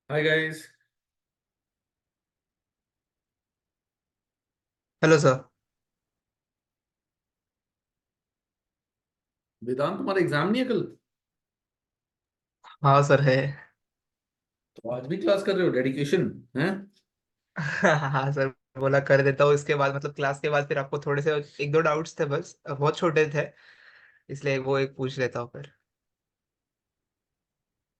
हाय guys. Hello sir. Vedant, तुम्हारा exam नहीं है कल? हाँ सर है। तो आज भी क्लास कर रहे हो? डेडिकेशन है। हाँ सर, बोला कर देता हूँ। इसके बाद मतलब क्लास के बाद फिर आपको थोड़े से एक दो डाउट्स थे, बस बहुत छोटे थे, इसलिए वो एक पूछ लेता हूँ फिर।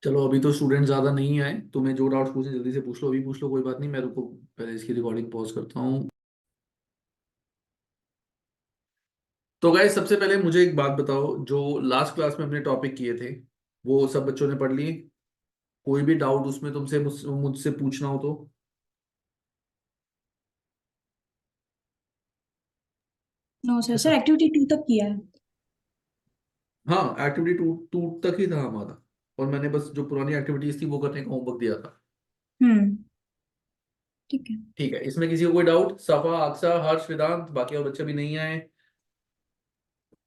चलो, अभी तो स्टूडेंट ज्यादा नहीं आए। तुम्हें जो डाउट्स पूछे जल्दी से पूछ लो, अभी पूछ लो, कोई बात नहीं। मैं रुको, पहले इसकी रिकॉर्डिंग पॉज करता हूँ। तो गाइस, सबसे पहले मुझे एक बात बताओ, जो लास्ट क्लास में हमने टॉपिक किए थे वो सब बच्चों ने पढ़ लिए? कोई भी डाउट उसमें तुमसे मुझसे पूछना हो तो? नो सर, ऐसा? एक्टिविटी 2 तक किया है। हाँ, एक्टिविटी टू टू तक ही था हमारा। और मैंने बस जो पुरानी एक्टिविटीज थी वो करने का होमवर्क दिया था। हम्म। ठीक है। ठीक है, इसमें किसी को कोई डाउट? सफा, अक्सा, हर्ष, वेदांत, बाकी और बच्चे भी नहीं आए?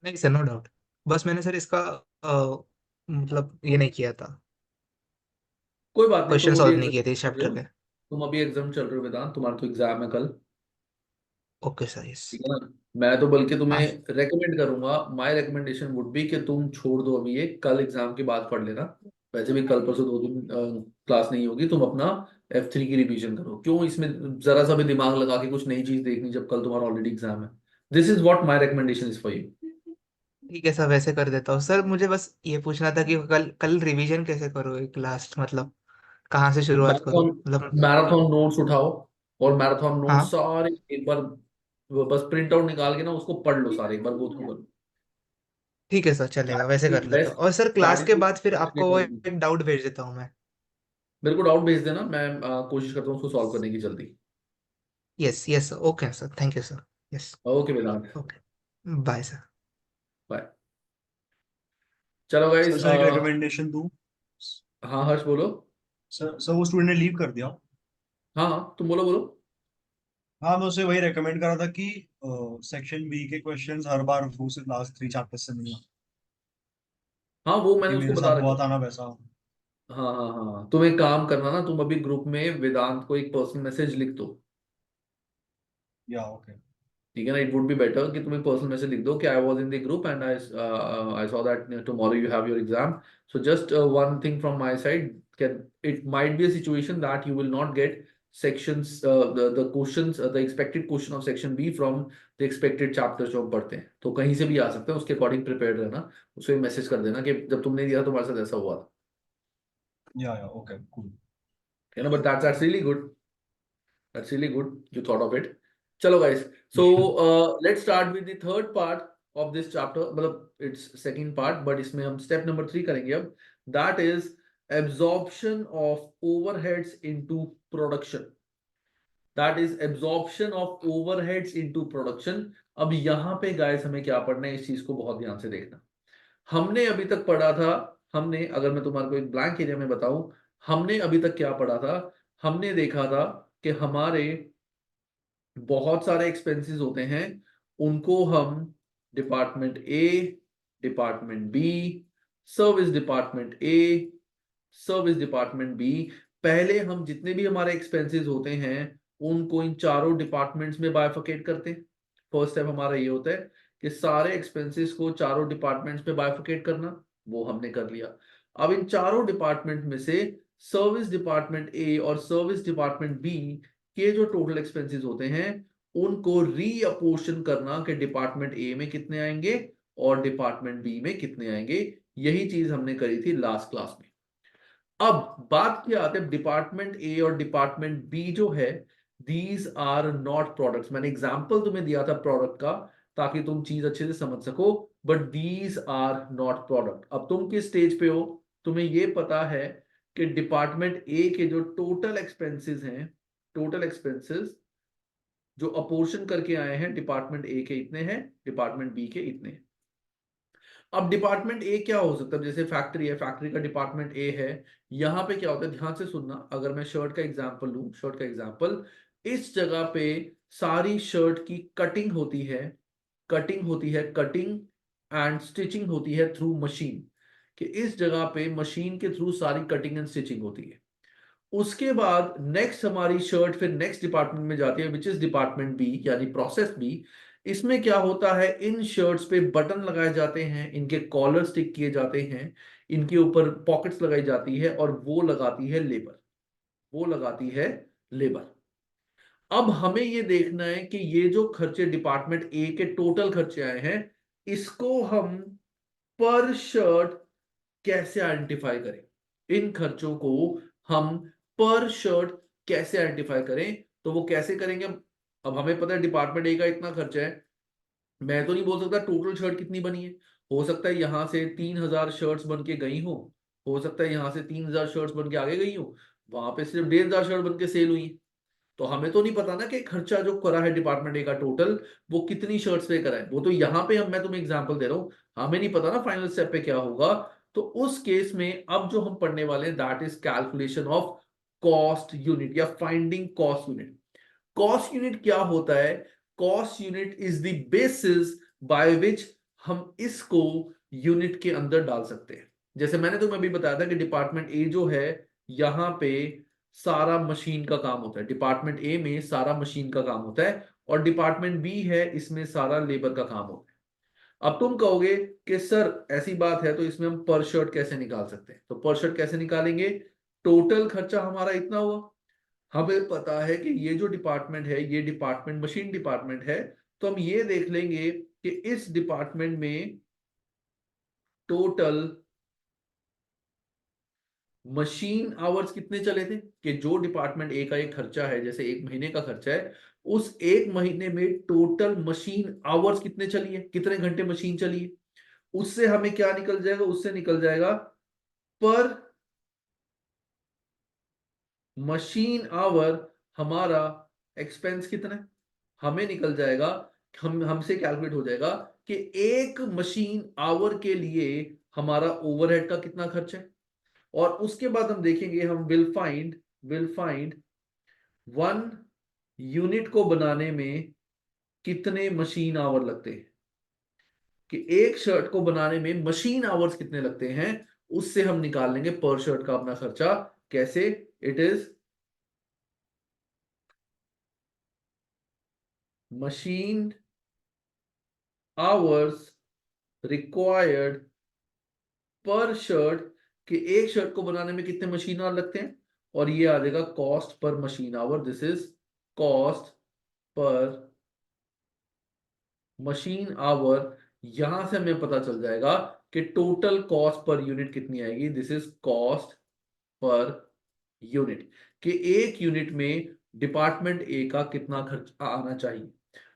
नहीं सर, नो डाउट। बस मैंने सर इसका मतलब ये नहीं किया था, कोई बात नहीं, तुम क्वेश्चन अभी सॉल्व नहीं एग्जाम किए थे इस चल रहे चैप्टर हो। के। तुम अभी एग्जाम चल रहे हो वेदांत, तुम्हारा तो एग्जाम है कल। Okay sir, yes. ठीक है ना? मैं तो बल्कि तुम्हें हाँ। रेकमेंड करूंगा, माय रिकमेंडेशन वुड बी कि तुम छोड़ दो अभी ये, कल एग्जाम के बाद पढ़ लेना। वैसे भी कल परसों 2 दिन क्लास नहीं होगी। तुम अपना F3 की रिवीजन करो। क्यों इसमें जरा सा भी दिमाग लगा के कुछ नई चीज देखनी जब कल तुम्हारा ऑलरेडी एग्जाम है? This is what my recommendation is for you. ठीक है सर, वैसे कर देता हूँ सर। मुझे बस ये पूछना था कि कल कल रिवीजन कैसे करूँ, एक लास्ट मतलब कहाँ से शुरुआत करूँ मैराथन मतलब। मैराथन नोट्स उठाओ, और मैराथन नोट्स हाँ। सारे एक बार वो बस प्रिंट आउट निकाल के ना उसको पढ़ लो, सारे एक बार गो थ्रू कर लो। ठीक है सर, चलेगा, दैट वैसे इज कर द लेता बेस्ट। हूँ। और सर क्लास दैट के इज बाद फिर आपको वो द एक डाउट भेज देता हूँ मैं। मेरे को डाउट भेज देना, मैं कोशिश करता हूँ उसको सॉल्व करने की जल्दी। Yes yes, okay sir, thank you sir. Yes. Okay Vedant, okay. Bye sir. Bye. चलो सर गाइस। सर एक रिकमेंडेशन दूं। हाँ हर्ष, बोलो। सर सर वो स्टूडेंट ने लीव कर दिया। हाँ हाँ, तुम बोलो बोलो। हाँ, मैं उसे वही रेकमेंड करा था कि सेक्शन बी के क्वेश्चंस हर बार वो सिर्फ लास्ट 3 चैप्टर से नहीं आए, हाँ, वो मैंने कि उसको मेरे बता साथ हुआ रखा। था ना वैसा। हाँ हाँ हाँ, तुम एक काम करना ना, तुम अभी ग्रुप में वेदांत को एक पर्सनल मैसेज लिख दो। या ओके। ठीक है ना? इट वुड बी बेटर कि तुम एक पर्सनल मैसेज लिख दो कि I was in the group and I saw that tomorrow you have your exam. So just one thing from my side, can it might be a situation that you will not gate sections, the questions, the expected question of section B from the expected chapters जो हम पढ़ते हैं, तो कहीं से भी आ सकते हैं। उसके अकॉर्डिंग प्रिपेयर्ड रहना। उसको एक मैसेज कर देना कि जब तुमने दिया तुम्हारे साथ ऐसा हुआ था। या ओके कूल। है ना? But that's really good. That's really good. You thought of it. Chalo guys. So let's start with the third part of this chapter. मतलब it's second part, but इसमें हम step number 3 करेंगे अब. That is absorption of overheads into production. That is absorption of overheads into production. अब यहाँ पे guys हमें क्या पढ़ना है, इस चीज को बहुत ध्यान से देखना। हमने अभी तक पढ़ा था, हमने, अगर मैं तुम्हारे को एक ब्लैंक एरिया में बताऊं, हमने अभी तक क्या पढ़ा था? हमने देखा था कि हमारे बहुत सारे एक्सपेंसेस होते हैं, उनको हम department A, department B, service department A, service department B, पहले हम जितने भी हमारे एक्सपेंसेस होते हैं उनको इन चारों डिपार्टमेंट्स में बाइफरकेट करते हैं। फर्स्ट स्टेप हमारा ये होता है कि सारे एक्सपेंसेस को चारों डिपार्टमेंट्स में बाइफरकेट करना। वो हमने कर लिया। अब इन चारों डिपार्टमेंट में से सर्विस डिपार्टमेंट ए और सर्विस डिपार्टमेंट बी के जो टोटल एक्सपेंसेस होते हैं उनको रीअपोर्शन करना कि डिपार्टमेंट ए में कितने आएंगे और डिपार्टमेंट बी में कितने आएंगे। यही चीज हमने करी थी लास्ट क्लास में। अब बात क्या आती है, डिपार्टमेंट ए और डिपार्टमेंट बी जो है, दीज आर नॉट प्रोडक्ट्स। मैंने एग्जांपल तुम्हें दिया था प्रोडक्ट का ताकि तुम चीज अच्छे से समझ सको, but these are not product. अब तुम किस स्टेज पे हो? तुम्हें ये पता है कि डिपार्टमेंट ए के जो टोटल एक्सपेंसेस हैं, टोटल एक्सपेंसेस जो अपोर्शन करके आए हैं, डिपार्टमेंट ए के इतने हैं, डिपार्टमेंट बी के इतने हैं। अब डिपार्टमेंट ए क्या हो सकता है? जैसे फैक्ट्री है, फैक्ट्री का डिपार्टमेंट ए है। यहां पे क्या होता है, ध्यान से सुनना। अगर मैं शर्ट का एग्जांपल लूं, शर्ट का एग्जांपल, इस जगह पे सारी शर्ट की कटिंग होती है, कटिंग होती है, कटिंग एंड स्टिचिंग होती है थ्रू मशीन। कि इस जगह पे मशीन के थ्रू सारी कटिंग एंड स्टिचिंग होती है। उसके बाद नेक्स्ट हमारी शर्ट फिर नेक्स्ट डिपार्टमेंट में जाती है, विच इज डिपार्टमेंट बी यानी प्रोसेस बी। इसमें क्या होता है, इन शर्ट्स पे बटन लगाए जाते हैं, इनके कॉलर स्टिक किए जाते हैं, इनके ऊपर पॉकेट्स लगाई जाती है, और वो लगाती है लेबर, वो लगाती है लेबर। अब हमें ये देखना है कि ये जो खर्चे डिपार्टमेंट ए के टोटल खर्चे आए हैं, इसको हम पर शर्ट कैसे आइडेंटिफाई करें, इन खर्चों को हम पर शर्ट कैसे आइडेंटिफाई करें। तो वो कैसे करेंगे, अब हमें पता है डिपार्टमेंट ए का इतना खर्चा है, मैं तो नहीं बोल सकता टोटल शर्ट कितनी बनी है। हो सकता है यहां से 3000 शर्ट्स बन के गई हो सकता है यहां से 3000 शर्ट्स बन के आगे गई हो, वहां पे सिर्फ 1500 शर्ट बन के सेल हुई है। तो हमें तो नहीं पता ना कि खर्चा जो करा है डिपार्टमेंट ए का टोटल, वो कितनी शर्ट्स पे करा है। वो तो यहाँ पे मैं तुम्हें एग्जांपल दे रहा हूँ, हमें नहीं पता ना फाइनल स्टेप पे क्या होगा। तो उस केस में अब जो हम पढ़ने वाले हैं, that is calculation of cost unit या finding cost unit. Cost unit क्या होता है, cost unit is the basis by which हम इसको यूनिट के अंदर डाल सकते हैं। जैसे मैंने तुम्हें अभी बताया था कि डिपार्टमेंट ए जो है, यहाँ पे सारा मशीन का काम होता है, डिपार्टमेंट ए में सारा मशीन का काम होता है, और डिपार्टमेंट बी है इसमें सारा लेबर का काम होता है। अब तुम कहोगे कि सर ऐसी बात है तो इसमें हम पर शर्ट कैसे निकाल सकते हैं, तो पर शर्ट कैसे निकालेंगे, टोटल खर्चा हमारा इतना हुआ, हमें पता है कि ये जो डिपार्टमेंट है ये डिपार्टमेंट मशीन डिपार्टमेंट है, तो हम ये देख लेंगे कि इस डिपार्टमेंट में टोटल मशीन आवर्स कितने चले थे, कि जो डिपार्टमेंट ए का एक खर्चा है, जैसे एक महीने का खर्चा है, उस एक महीने में टोटल मशीन आवर्स कितने चली है, कितने घंटे मशीन चली है, उससे हमें क्या निकल जाएगा, उससे निकल जाएगा पर मशीन आवर हमारा एक्सपेंस कितना है, हमें निकल जाएगा, हमसे कैलकुलेट हो जाएगा कि एक मशीन आवर के लिए हमारा ओवरहेड का कितना खर्चा है। और उसके बाद हम देखेंगे, हम विल फाइंड वन यूनिट को बनाने में कितने मशीन आवर लगते हैं, कि एक शर्ट को बनाने में मशीन आवर्स कितने लगते हैं, उससे हम निकाल लेंगे पर शर्ट का अपना खर्चा। कैसे, it is machine hours required पर शर्ट, कि एक शर्ट को बनाने में कितने मशीन आवर लगते हैं, और ये आ जाएगा cost per machine our, this is cost per machine our. यहां से हमें पता चल जाएगा कि टोटल कॉस्ट पर यूनिट कितनी आएगी, this is cost per unit, कि एक यूनिट में डिपार्टमेंट ए का कितना खर्च आना चाहिए।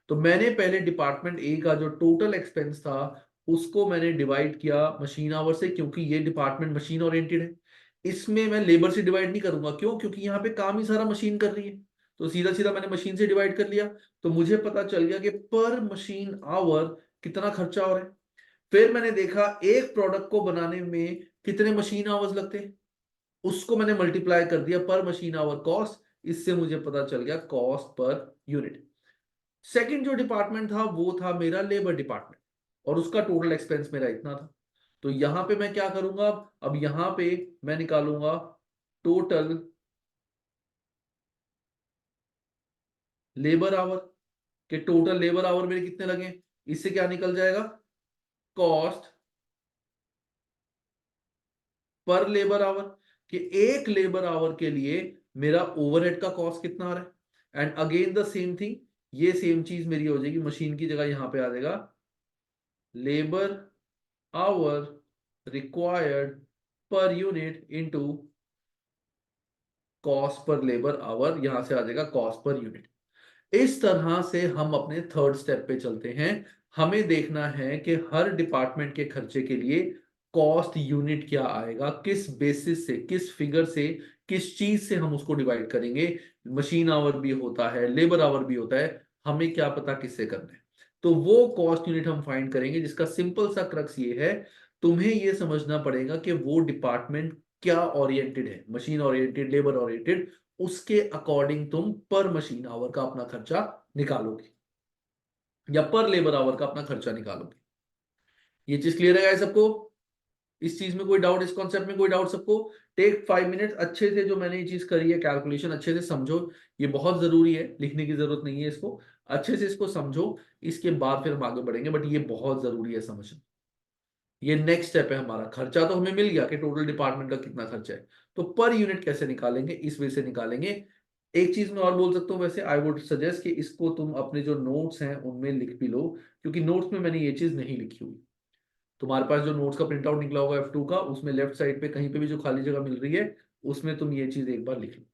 तो मैंने पहले डिपार्टमेंट ए का जो टोटल एक्सपेंस था उसको मैंने डिवाइड किया मशीन आवर से, क्योंकि ये डिपार्टमेंट मशीन ओरिएंटेड है। इसमें मैं लेबर से डिवाइड नहीं करूंगा, क्यों, क्योंकि यहाँ पे काम ही सारा मशीन कर रही है, तो सीधा सीधा मैंने मशीन से डिवाइड कर लिया। तो मुझे पता चल गया कि पर मशीन आवर कितना खर्चा हो रहा है। फिर मैंने देखा एक प्रोडक्ट को बनाने में कितने मशीन आवर्स लगते हैं, उसको मैंने मल्टीप्लाई कर दिया पर मशीन आवर कॉस्ट, इससे मुझे पता चल गया कॉस्ट पर यूनिट। सेकंड जो डिपार्टमेंट था वो था मेरा लेबर डिपार्टमेंट, और उसका टोटल एक्सपेंस मेरा इतना था। तो यहां पे मैं क्या करूंगा, अब यहां पे मैं निकालूंगा टोटल लेबर आवर, के टोटल लेबर आवर मेरे कितने लगे, इससे क्या निकल जाएगा, कॉस्ट पर लेबर आवर, कि एक लेबर आवर के लिए मेरा ओवरहेड का कॉस्ट कितना आ रहा है। And again the same thing, ये सेम चीज मेरी हो जाएगी, मशीन की जगह यहां पे आ जाएगा labour our required per unit into cost per labour our, यहां से आ जाएगा कॉस्ट पर यूनिट। इस तरह से हम अपने थर्ड स्टेप पे चलते हैं। हमें देखना है कि हर डिपार्टमेंट के खर्चे के लिए कॉस्ट यूनिट क्या आएगा, किस बेसिस से, किस फिगर से, किस चीज से हम उसको डिवाइड करेंगे। मशीन आवर भी होता है, लेबर आवर भी होता है, हमें क्या पता किससे करना है। तो वो कॉस्ट यूनिट हम फाइंड करेंगे, जिसका सिंपल सा क्रक्स ये है, तुम्हें ये समझना पड़ेगा कि वो डिपार्टमेंट क्या ओरिएंटेड है, मशीन ओरिएंटेड, लेबर ओरिएंटेड, उसके अकॉर्डिंग तुम पर मशीन आवर का अपना खर्चा निकालोगे या पर लेबर आवर का अपना खर्चा निकालोगे। ये चीज क्लियर है सबको, इस चीज में कोई डाउट, इस कॉन्सेप्ट में कोई डाउट सबको, टेक 5 मिनट्स अच्छे से, जो मैंने ये चीज करी है कैलकुलेशन अच्छे से समझो। ये बहुत जरूरी है, लिखने की जरूरत नहीं है इसको, अच्छे से इसको समझो। इसके बाद फिर हम आगे बढ़ेंगे, बट ये बहुत जरूरी है समझना। ये नेक्स्ट स्टेप है हमारा। खर्चा तो हमें मिल गया कि टोटल डिपार्टमेंट का कितना खर्चा है, तो पर यूनिट कैसे निकालेंगे, इस वे से निकालेंगे। एक चीज मैं और बोल सकता हूँ, वैसे आई वुड सजेस्ट कि इसको तुम अपने जो नोट्स हैं उनमें लिख भी लो, क्योंकि नोट्स में मैंने ये चीज नहीं लिखी हुई। तुम्हारे पास जो नोट्स का प्रिंट आउट निकला होगा F2 का, उसमें लेफ्ट साइड पे कहीं पे भी जो खाली जगह मिल रही है, उसमें तुम ये चीज एक बार लिख लो।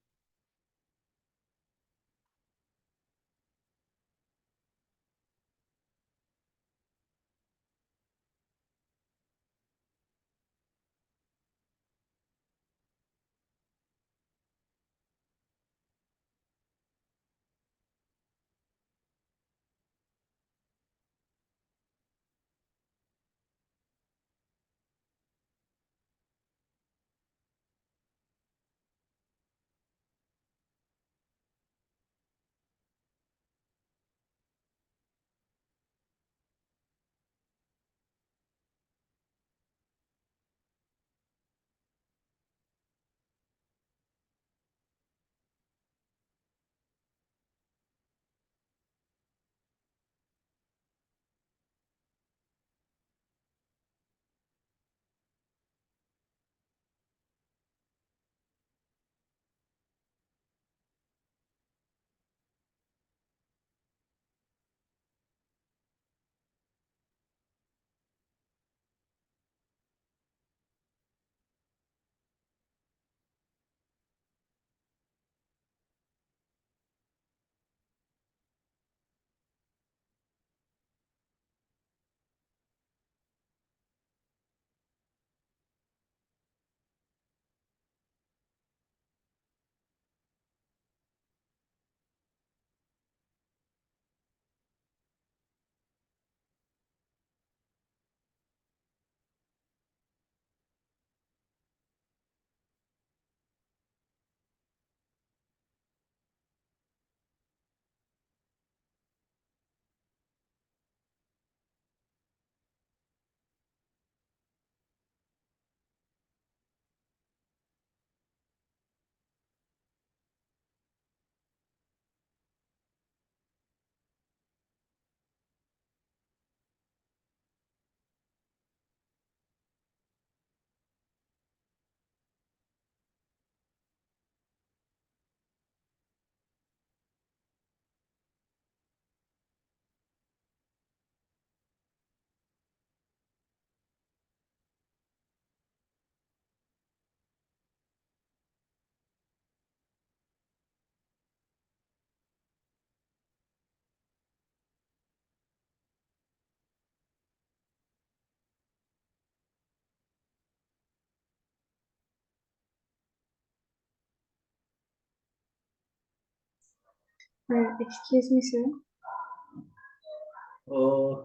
Excuse me, sir.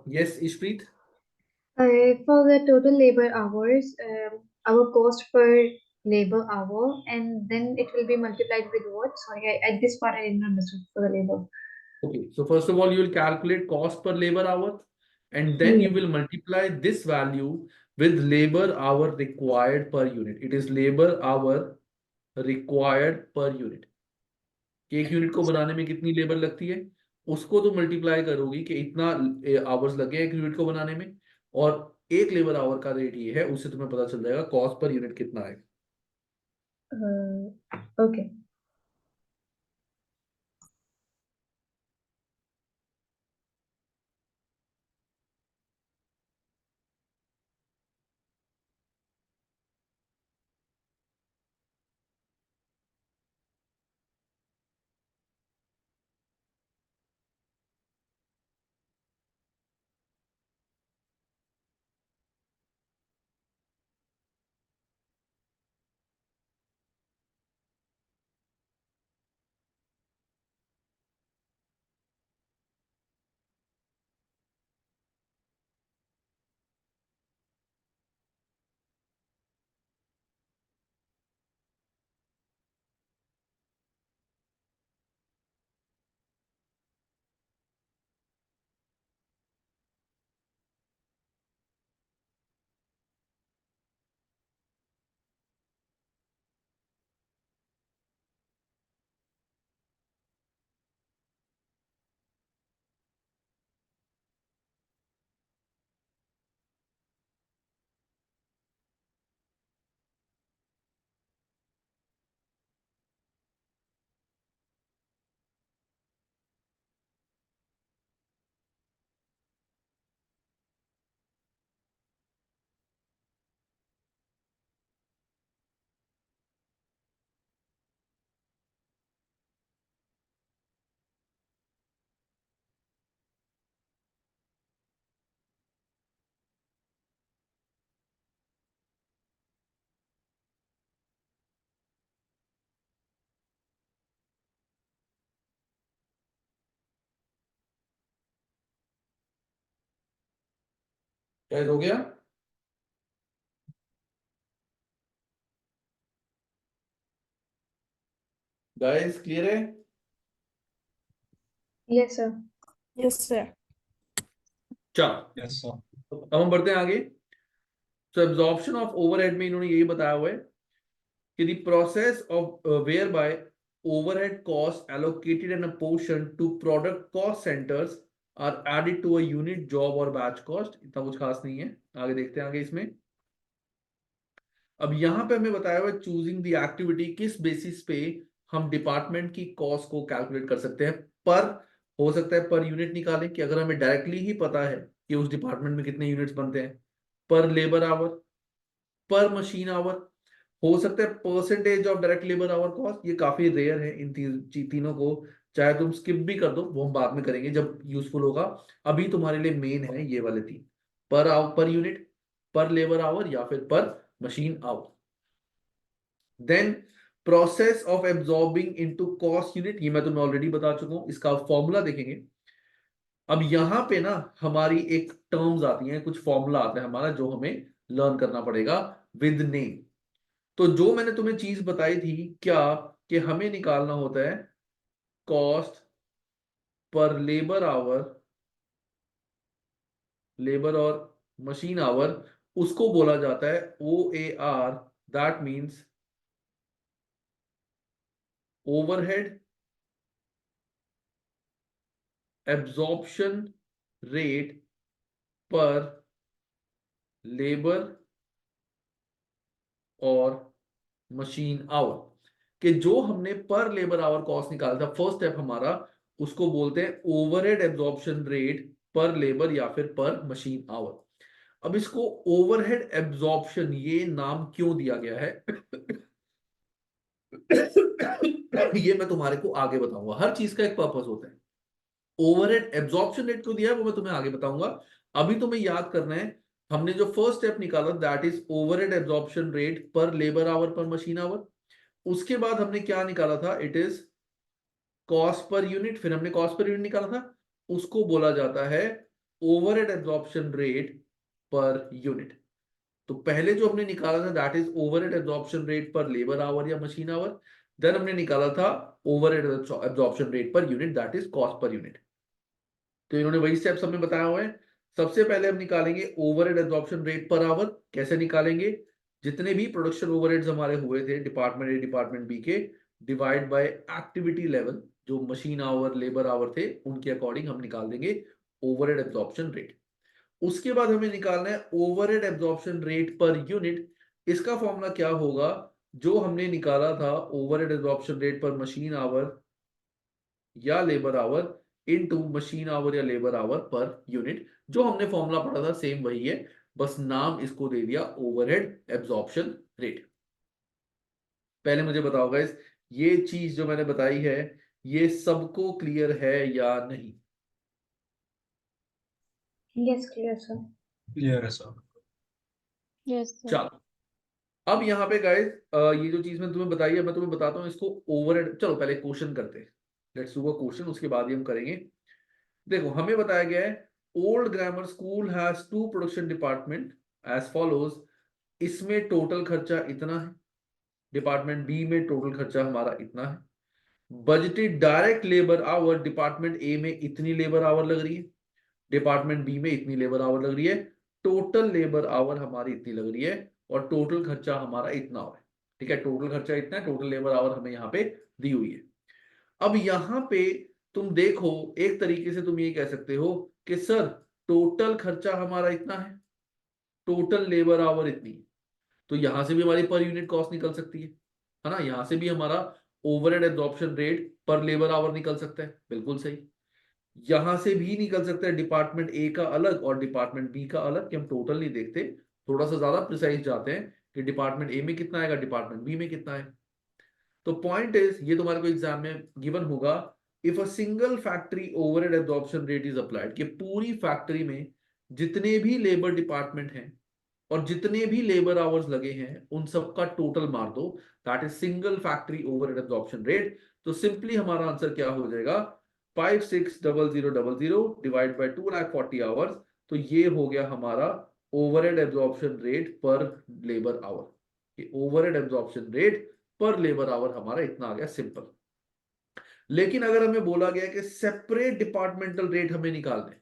Yes, Ishpreet. For the total labor hours, our cost per labor hour, and then it will be multiplied with what? Sorry, at this part I didn't understand for the labor. Okay, so first of all, you will calculate cost per labor hour, and then you Yeah. will multiply this value with labor hour required per unit. It is labor hour required per unit. कि एक unit को बनाने में कितनी labour लगती है, उसको तो मल्टीप्लाई करोगी कि इतना आवर्स लगे एक यूनिट को बनाने में, और एक लेबर आवर का रेट ये है, उससे तुम्हें पता चल जाएगा कॉस्ट पर यूनिट कितना है। Okay. क्या हो गया? गाइस क्लियर है? Yes, sir. Yes, sir. चलो यस सर। अब हम बढ़ते हैं आगे। तो एब्जॉर्प्शन ऑफ ओवरहेड में इन्होंने यही बताया हुआ है कि the process of whereby overhead costs allocated in a portion to product cost centers are added to a unit job or batch cost। इतना कुछ खास नहीं है, आगे देखते हैं आगे इसमें। अब यहां पे हमें बताया हुआ है चूजिंग द एक्टिविटी, किस बेसिस पे हम डिपार्टमेंट की कॉस्ट को कैलकुलेट कर सकते हैं। पर हो सकता है पर यूनिट निकालें, कि अगर हमें डायरेक्टली ही पता है कि उस डिपार्टमेंट में कितने यूनिट्स बनते हैं, पर लेबर आवर, पर मशीन आवर। हो सकता है percentage of direct labour our cost, ये काफी रेयर है इन तीनों को, चाहे तुम स्किप भी कर दो, वो हम बाद में करेंगे जब यूजफुल होगा। अभी तुम्हारे लिए मेन है ये वाले तीन, पर यूनिट, पर लेबर आवर या फिर per machine hour. Then process of absorbing into cost unit, ये मैं तुम्हें ऑलरेडी बता चुका हूं, इसका फॉर्मूला देखेंगे। अब यहां पे ना हमारी एक टर्म्स आती हैं, कुछ फॉर्मूला आता है हमारा जो हमें लर्न करना पड़ेगा विद नेम। तो जो मैंने तुम्हें चीज बताई थी क्या, कि हमें निकालना होता है cost per labour our, labour और मशीन आवर, उसको बोला जाता है OAR। That means overhead absorption rate per labour और मशीन आवर, कि जो हमने पर लेबर आवर कॉस्ट निकाला था फर्स्ट स्टेप हमारा, उसको बोलते हैं overhead absorption rate per labour या फिर पर मशीन आवर। अब इसको ओवरहेड एब्जॉर्प्शन ये नाम क्यों दिया गया है ये मैं तुम्हारे को आगे बताऊंगा। हर चीज का एक पर्पस होता है। ओवरहेड एब्जॉर्प्शन रेट क्यों दिया है वो मैं तुम्हें आगे बताऊंगा। अभी तुम्हें याद करना है, हमने जो फर्स्ट स्टेप निकाला that is overhead absorption rate per labour our पर मशीन आवर। उसके बाद हमने क्या निकाला था, it is cost per unit. फिर हमने कॉस्ट पर यूनिट निकाला था, उसको बोला जाता है overhead absorption rate per unit. तो पहले जो हमने निकाला था that is overhead absorption rate per labour hour या मशीन आवर। देन हमने निकाला था overhead absorption rate per unit, that is cost per unit. तो इन्होंने वही स्टेप्स हमें बताया हुआ है। सबसे पहले हम निकालेंगे overhead absorption rate per hour. कैसे निकालेंगे, जितने भी प्रोडक्शन ओवरहेड्स हमारे हुए थे डिपार्टमेंट ए डिपार्टमेंट बी के, डिवाइड बाय एक्टिविटी लेवल, जो मशीन आवर लेबर आवर थे उनके अकॉर्डिंग हम निकाल देंगे ओवरहेड एब्जॉर्प्शन रेट। उसके बाद हमें निकालना है overhead absorption rate per unit. इसका फॉर्मूला क्या होगा, जो हमने निकाला था ओवरहेड एब्जॉर्प्शन रेट पर मशीन आवर या labour our into machine our या लेबर आवर पर यूनिट। जो हमने फॉर्मूला पढ़ा था सेम वही है, बस नाम इसको दे दिया ओवरहेड एब्जॉर्प्शन रेट। पहले मुझे बताओ गाइस, ये चीज जो मैंने बताई है ये सबको क्लियर है या नहीं? Yes, clear, sir. क्लियर है सर। Yes, sir. चलो अब यहाँ पे गाइस ये जो चीज मैंने तुम्हें बताई है मैं तुम्हें बताता हूँ इसको ओवरहेड। चलो पहले क्वेश्चन करते हैं, लेट्स डू अ क्वेश्चन, उसके बाद ही हम करेंगे। देखो हमें बताया गया है old grammar school has 2 production department as follows. इसमें टोटल खर्चा इतना है, डिपार्टमेंट बी में टोटल खर्चा हमारा इतना है। Budgeted direct labour hour department A में इतनी लेबर आवर लग रही है, डिपार्टमेंट बी में इतनी लेबर आवर लग रही है। टोटल लेबर आवर हमारी इतनी लग रही है और टोटल खर्चा हमारा इतना हो है। ठीक है, टोटल खर्चा इतना है, टोटल लेबर आवर हमें यहाँ पे दी हुई है। अब यहाँ पे तुम देखो, एक तरीके से तुम ये कह सकते हो कि सर टोटल खर्चा हमारा इतना है, टोटल लेबर आवर इतनी है, तो यहां से भी हमारी पर यूनिट कॉस्ट निकल सकती है ना। यहां से भी हमारा overhead absorption rate per labour our निकल सकता है, बिल्कुल सही। यहां से भी निकल सकता है डिपार्टमेंट ए का अलग और डिपार्टमेंट बी का अलग, कि हम टोटल नहीं देखते, थोड़ा सा ज्यादा प्रिसाइज जाते हैं कि डिपार्टमेंट ए में कितना आएगा, डिपार्टमेंट बी में कितना है। तो पॉइंट इज, ये तुम्हारे को एग्जाम में गिवन होगा, if a single factory overhead absorption rate is applied, कि पूरी फैक्ट्री में जितने भी लेबर डिपार्टमेंट हैं और जितने भी लेबर आवर्स लगे हैं उन सबका टोटल मार दो, that is single factory overhead absorption rate. तो सिंपली हमारा आंसर क्या हो जाएगा, 560000 डिवाइड बाय 240 आवर्स। तो ये हो गया हमारा overhead absorption rate per labour our, कि overhead absorption rate per labour our हमारा इतना आ गया सिंपल। लेकिन अगर हमें बोला गया कि सेपरेट डिपार्टमेंटल रेट हमें निकालने,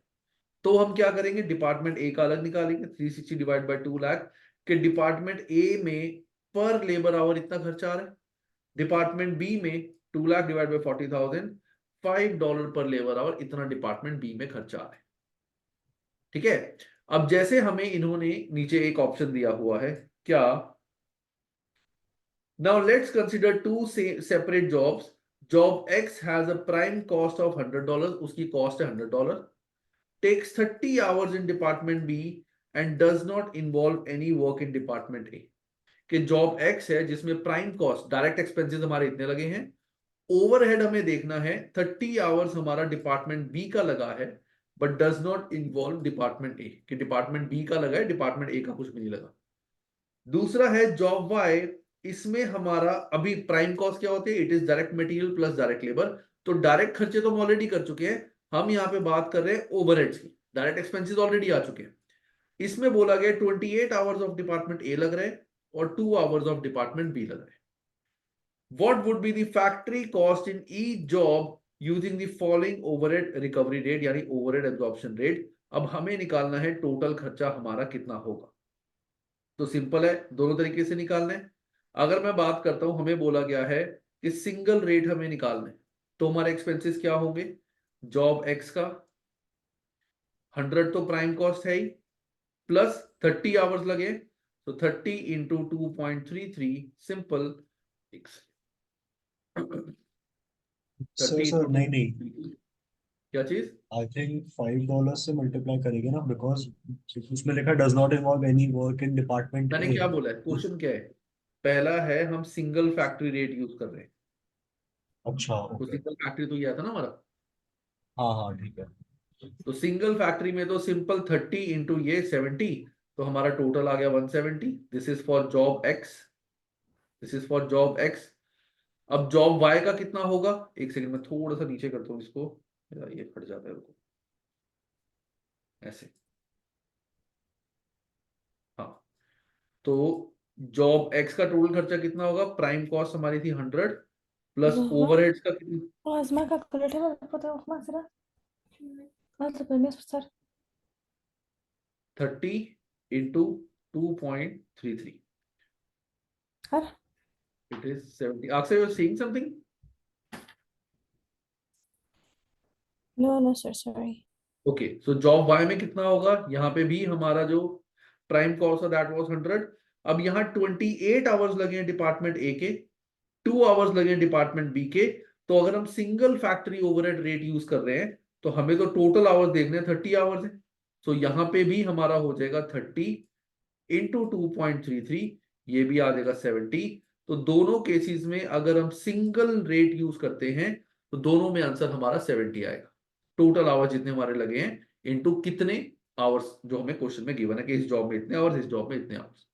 तो हम क्या करेंगे, डिपार्टमेंट ए का अलग निकालेंगे 360 डिवाइड बाय 2 लाख, कि डिपार्टमेंट ए में पर लेबर आवर इतना खर्चा आ रहा है, डिपार्टमेंट बी में 2 लाख डिवाइड बाय 40,000, $5 पर लेबर आवर इतना डिपार्टमेंट बी में खर्चा आ रहा है। ठीक है, अब जैसे हमें इन्होंने नीचे एक ऑप्शन दिया हुआ है, क्या, now let's consider two separate jobs, job X has a prime cost of $100, उसकी कॉस्ट है $100, takes 30 hours in department B and does not involve any work in department A, कि जॉब एक्स है जिसमें prime cost direct expenses हमारे इतने लगे हैं, overhead हमें देखना है 30 आवर्स हमारा डिपार्टमेंट बी का लगा है, but does not involve department A, कि डिपार्टमेंट बी का लगा है, डिपार्टमेंट ए का कुछ भी नहीं लगा। दूसरा है जॉब वाई, इसमें हमारा अभी प्राइम कॉस्ट क्या होती है, it is direct material plus direct labour, तो डायरेक्ट खर्चे तो हम ऑलरेडी कर चुके हैं, हम यहाँ पे बात कर रहे हैं ओवरहेड्स की, डायरेक्ट एक्सपेंसेस ऑलरेडी आ चुके हैं। इसमें बोला गया 28 आवर्स ऑफ डिपार्टमेंट ए लग रहे हैं और 2 आवर्स ऑफ डिपार्टमेंट बी लग रहे हैं। What would be the factory cost in each job using the following overhead recovery rate, यानी ओवरहेड एब्जॉर्प्शन रेट। अब हमें निकालना है टोटल खर्चा हमारा कितना होगा, तो सिंपल है, दोनों तरीके से निकालना है। अगर मैं बात करता हूं, हमें बोला गया है कि सिंगल रेट हमें निकालना है, तो हमारे एक्सपेंसेस क्या होंगे, जॉब एक्स का 100 तो प्राइम कॉस्ट है ही, प्लस 30 आवर्स लगे, तो 30 इंटू 2.33 सिंपल, सर नहीं नहीं, क्या चीज, आई थिंक $5 से मल्टीप्लाई करेंगे ना, बिकॉज उसमें लिखा does not involve any work in department मैंने ए। क्या बोला है, क्वेश्चन क्या है, पहला है हम सिंगल फैक्ट्री रेट यूज कर रहे हैं, अच्छा तो ओके, सिंगल फैक्ट्री तो ये था ना हमारा, हाँ हाँ ठीक है। तो सिंगल फैक्ट्री में तो सिंपल 30 इंटू ये 70, तो हमारा टोटल आ गया 170। This is for job x, this is for job x. अब जॉब वाई का कितना होगा, एक सेकंड में थोड़ा सा नीचे करता हूं इसको, ये फट जाता है रुको, ऐसे, हाँ, तो जॉब एक्स का टोटल खर्चा कितना होगा, प्राइम कॉस्ट हमारी थी 100 प्लस ओवरहेड्स का कितना, Mas uma calculator para uma será? Mas para mim sir. 30 into 2.33, Har? it is 70। Akshay, you are seeing something? No sir, sorry. Okay, so job Y में कितना होगा, यहाँ पे भी हमारा जो प्राइम कॉस्ट है दैट वाज 100। अब यहाँ 28 आवर्स लगे हैं डिपार्टमेंट ए के, 2 आवर्स लगे हैं डिपार्टमेंट बी के, तो अगर हम single factory overhead rate use कर रहे हैं, तो हमें तो टोटल आवर्स देखने हैं, 30 आवर्स है, सो यहाँ पे भी हमारा हो जाएगा 30 इंटू 2.33, ये भी आ जाएगा 70। तो दोनों केसेस में अगर हम सिंगल रेट यूज करते हैं, तो दोनों में आंसर हमारा 70 आएगा, टोटल आवर्स जितने हमारे लगे हैं इनटू कितने आवर्स जो हमें क्वेश्चन में गिवन है कि इस जॉब में इतने आवर्स, इस जॉब में इतने आवर्स।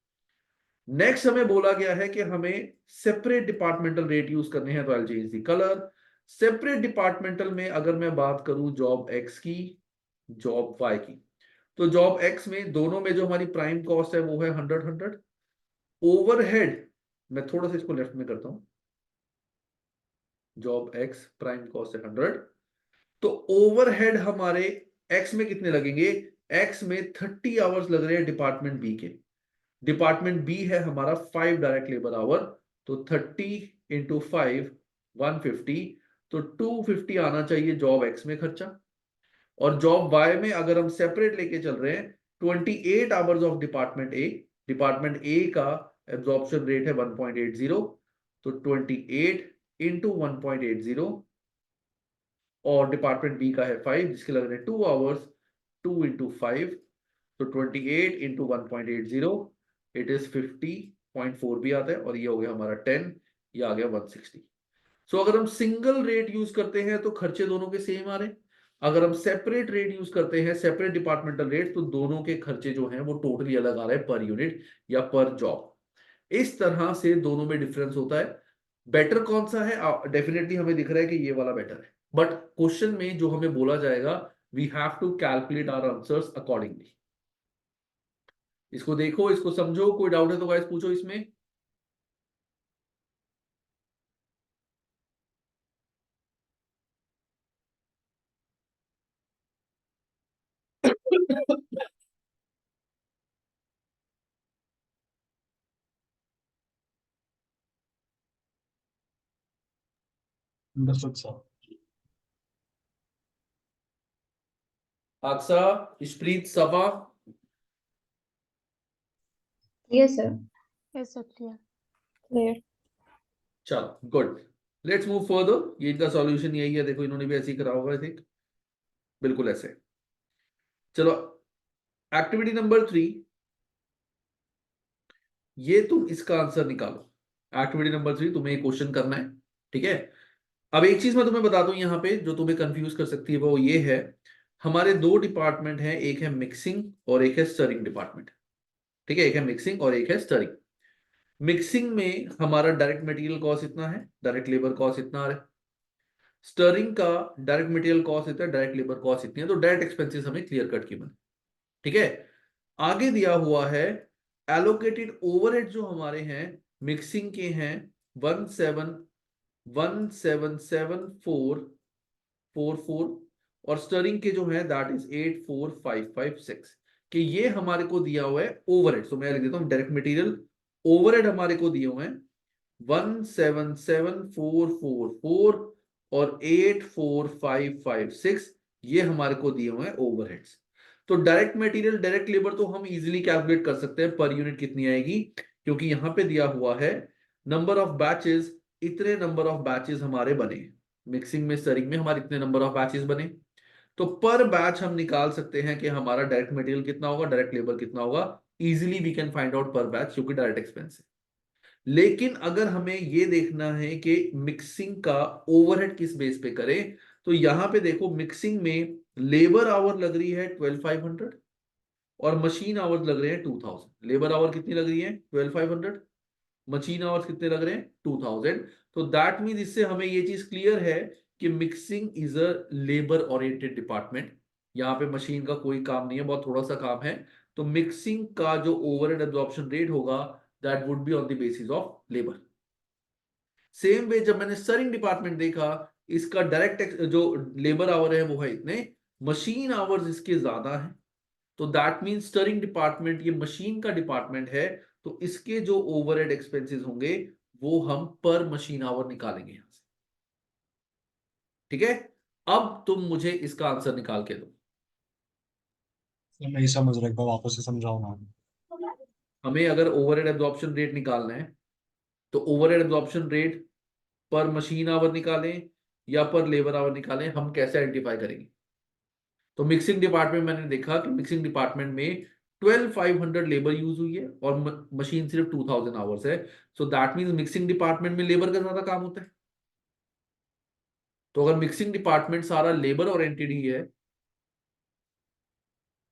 नेक्स्ट हमें बोला गया है कि हमें सेपरेट डिपार्टमेंटल रेट यूज करने हैं, तो I will change the colour. Separate departmental में अगर मैं बात करूं जॉब एक्स की, जॉब वाई की, तो जॉब एक्स में दोनों में जो हमारी प्राइम कॉस्ट है वो है 100। ओवरहेड, मैं थोड़ा सा इसको लेफ्ट में करता हूं, जॉब एक्स प्राइम कॉस्ट है 100, तो ओवरहेड हमारे एक्स में कितने लगेंगे, एक्स में 30 आवर्स लग रहे हैं डिपार्टमेंट बी के, डिपार्टमेंट बी है हमारा 5 डायरेक्ट लेबर आवर, तो 30 इंटू 5 150, तो 250 आना चाहिए जॉब एक्स में खर्चा। और जॉब वाई में अगर हम सेपरेट लेके चल रहे हैं, 28 hours of department A, department A का एब्जॉर्प्शन रेट है 1.80, तो 28 इंटू 1.80, और डिपार्टमेंट बी का है 5 जिसके लग रहे हैं 2 आवर्स, 2 इंटू 5, तो 28 इंटू 1.80, इट इज 50.4 भी आता है, और ये हो गया हमारा 10, ये आ गया 160। सो अगर हम सिंगल रेट यूज करते हैं तो खर्चे दोनों के सेम आ रहे हैं, अगर हम सेपरेट रेट यूज करते हैं, सेपरेट डिपार्टमेंटल रेट, तो दोनों के खर्चे जो हैं वो टोटली अलग आ रहे हैं पर यूनिट या पर जॉब। इस तरह से दोनों में डिफरेंस होता है। बेटर कौन सा है, डेफिनेटली हमें दिख रहा है कि ये वाला बेटर है, बट क्वेश्चन में जो हमें बोला जाएगा, we have to calculate our answers accordingly. इसको देखो, इसको समझो, कोई डाउट है तो गाइस पूछो इसमें। Understood sir. अक्सा, इशप्रीत, सफा, Yes, sir. Yes, sir, clear. Clear. चलो गुड। Let's move further. ये इनका सॉल्यूशन यही है, देखो इन्होंने भी ऐसे ही करा होगा आई थिंक, बिल्कुल ऐसे। चलो एक्टिविटी नंबर 3, ये तुम इसका आंसर निकालो। एक्टिविटी नंबर 3 तुम्हें एक क्वेश्चन करना है, ठीक है। अब एक चीज मैं तुम्हें बता दूं यहाँ पे जो तुम्हें कंफ्यूज कर सकती है, वो ये है, हमारे दो डिपार्टमेंट हैं, एक है मिक्सिंग और एक है स्टरिंग डिपार्टमेंट, ठीक है। एक है मिक्सिंग और एक है स्टरिंग। मिक्सिंग में हमारा डायरेक्ट मटेरियल कॉस्ट इतना है, डायरेक्ट लेबर कॉस्ट इतना आ रहा है। स्टरिंग का डायरेक्ट मटेरियल कॉस्ट इतना है, डायरेक्ट लेबर कॉस्ट इतनी है। तो डायरेक्ट एक्सपेंसेस हमें क्लियर कट की बने, ठीक है। आगे दिया हुआ है एलोकेटेड ओवरहेड जो हमारे हैं मिक्सिंग के हैं 17744 और स्टरिंग के जो है दैट इज 84556 कि ये हमारे को दिया हुआ है ओवरहेड। तो मैं लिख देता हूं डायरेक्ट मटेरियल ओवरहेड हमारे को दिए हुए हैं 17744 और 84556, ये हमारे को दिए हुए हैं ओवरहेड्स। तो डायरेक्ट मटेरियल डायरेक्ट लेबर तो हम इजीली कैलकुलेट कर सकते हैं पर यूनिट कितनी आएगी, क्योंकि यहां पे दिया हुआ है नंबर ऑफ बैचेस, इतने नंबर ऑफ बैचेस हमारे बने मिक्सिंग में स्टरिंग में, हमारे इतने नंबर ऑफ बैचेस बने। तो पर बैच हम निकाल सकते हैं कि हमारा डायरेक्ट मटेरियल कितना होगा, डायरेक्ट लेबर कितना होगा। Easily we can find out per batch, क्योंकि डायरेक्ट एक्सपेंस है। लेकिन अगर हमें ये देखना है कि मिक्सिंग का ओवरहेड किस बेस पे करें, तो यहां पे देखो मिक्सिंग में लेबर आवर लग रही है 12500 और मशीन आवर्स लग रहे हैं 2000। लेबर आवर कितनी लग रही है 12500, मशीन आवर्स कितने लग रहे हैं 2000। तो दैट मीन इससे हमें ये चीज क्लियर है कि mixing is a labour oriented department. यहाँ पे मशीन का कोई काम नहीं है, बहुत थोड़ा सा काम है। तो मिक्सिंग का जो ओवरहेड एब्जॉर्प्शन रेट होगा that would be on the basis of labour. Same way जब मैंने स्टरिंग डिपार्टमेंट देखा, इसका डायरेक्ट जो लेबर आवर है वो है इतने, मशीन आवर्स इसके ज्यादा है। तो दैट मीन स्टरिंग डिपार्टमेंट ये मशीन का डिपार्टमेंट है, तो इसके जो ओवरहेड एक्सपेंसेस होंगे वो हम पर मशीन आवर निकालेंगे यहां से, ठीक है। अब तुम मुझे इसका आंसर निकाल के दो। मैं नहीं समझ रहा, एक बार वापस से समझाओ ना। हमें अगर ओवरहेड एब्जॉर्प्शन रेट निकालना है तो ओवरहेड एब्जॉर्प्शन रेट पर मशीन आवर निकालें या पर लेबर आवर निकालें, हम कैसे आइडेंटिफाई करेंगे। तो मिक्सिंग डिपार्टमेंट मैंने देखा कि मिक्सिंग डिपार्टमेंट में 12500 लेबर यूज हुई है और मशीन सिर्फ 2000 आवर्स है। So that means mixing department में लेबर का ज्यादा काम होता है। तो अगर मिक्सिंग डिपार्टमेंट सारा लेबर ओरिएंटेड ही है,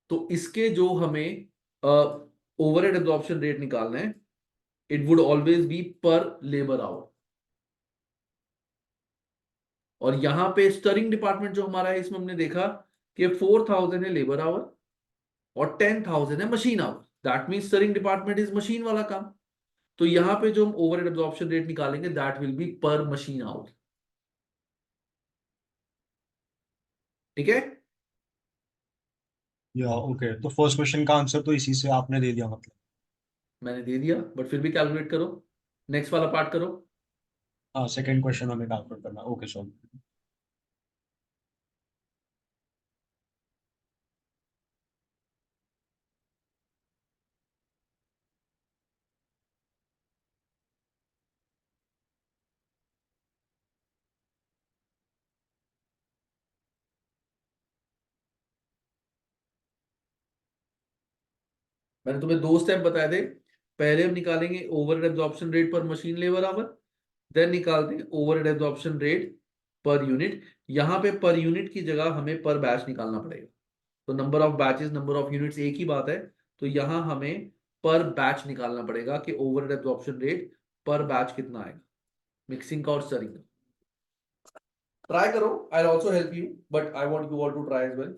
तो इसके जो हमें ओवरहेड एब्जॉर्प्शन रेट निकालना है, इट वुड ऑलवेज बी पर लेबर आवर। और यहां पे स्टरिंग डिपार्टमेंट जो हमारा है, इसमें हमने देखा कि 4000 है लेबर आवर और 10,000 है machine our. That mean stirring department is machine वाला काम। तो यहां पे जो हम ओवरहेड एब्जॉर्प्शन रेट निकालेंगे दैट विल बी पर मशीन आवर, ठीक है। या ओके, तो फर्स्ट क्वेश्चन का आंसर तो इसी से आपने दे दिया मतलब। मैंने दे दिया बट फिर भी कैलकुलेट करो, नेक्स्ट वाला पार्ट करो। हाँ, सेकंड क्वेश्चन हमें कैलकुलेट करना। Okay sir. मैंने तुम्हें दो स्टेप बताए थे। पहले हम निकालेंगे ओवरहेड एब्जॉर्प्शन रेट पर मशीन लेबर आवर, देन निकालते हैं overhead absorption rate per unit. यहां पे पर यूनिट की जगह हमें पर बैच निकालना पड़ेगा। तो number of batches number of units एक ही बात है, तो यहां हमें पर बैच निकालना पड़ेगा कि overhead absorption rate per batch कितना आएगा मिक्सिंग का और स्टरिंग का। ट्राई करो, I will also help you but I want you all to try as well.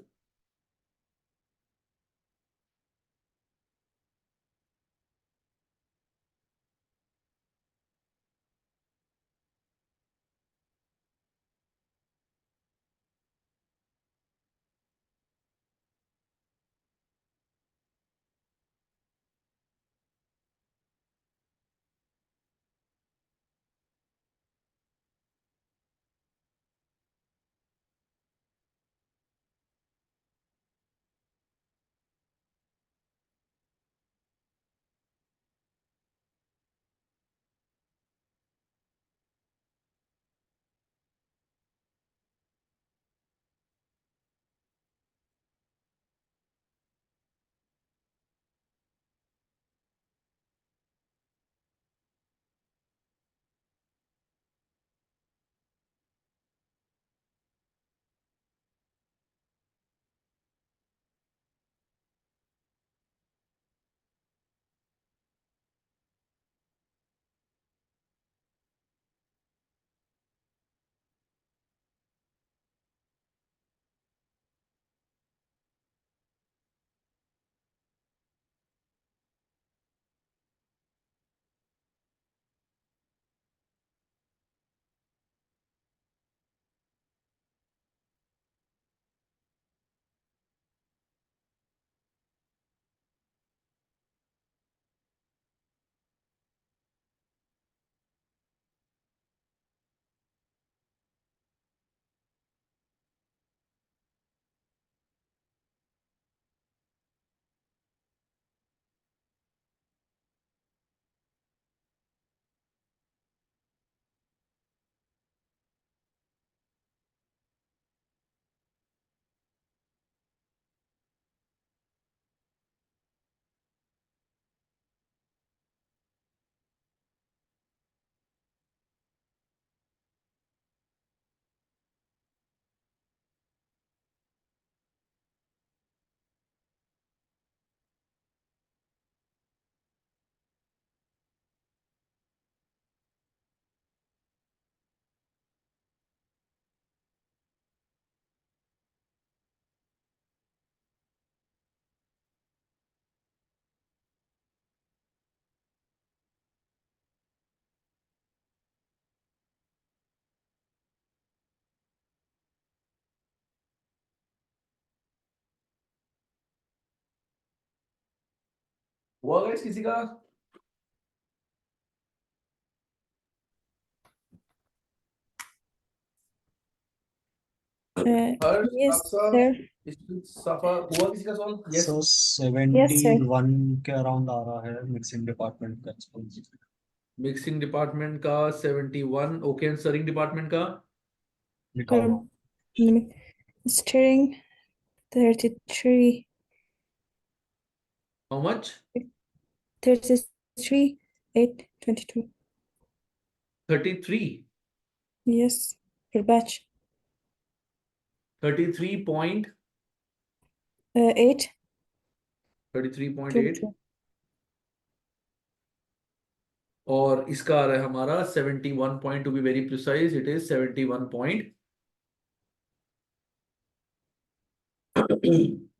हुआ गाइस किसी का? हर्ष, Yes, अक्सर, sir. सफा, हुआ किसी का सवाल? यस। सो Yes, sir. 71 के अराउंड आ रहा है मिक्सिंग डिपार्टमेंट का मिक्सिंग डिपार्टमेंट का 71, ओके, एंड सरिंग डिपार्टमेंट का लिखा हुआ। Steering 33, how much? 33, 8, 22. 33, Yes, per batch. 33.8, 8, 33.8, 22. और इसका आ रहा है हमारा 71 to be very precise, it is 71.8।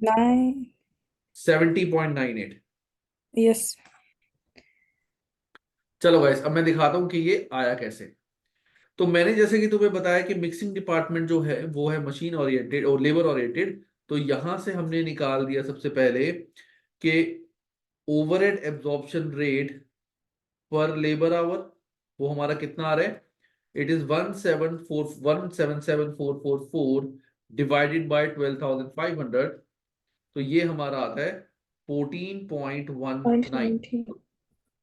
9. 70.98। Yes. चलो गाइस, अब मैं दिखाता हूं कि ये आया कैसे। तो मैंने जैसे कि तुम्हें बताया कि मिक्सिंग डिपार्टमेंट जो है वो है मशीन ओरिएंटेड और लेबर ओरिएंटेड। तो यहां से हमने निकाल दिया सबसे पहले कि overhead absorption rate per labour our वो हमारा कितना आ रहा है, इट इज 1777444 डिवाइडेड बाय 12,500। तो ये हमारा आता है 14.19। 0.19.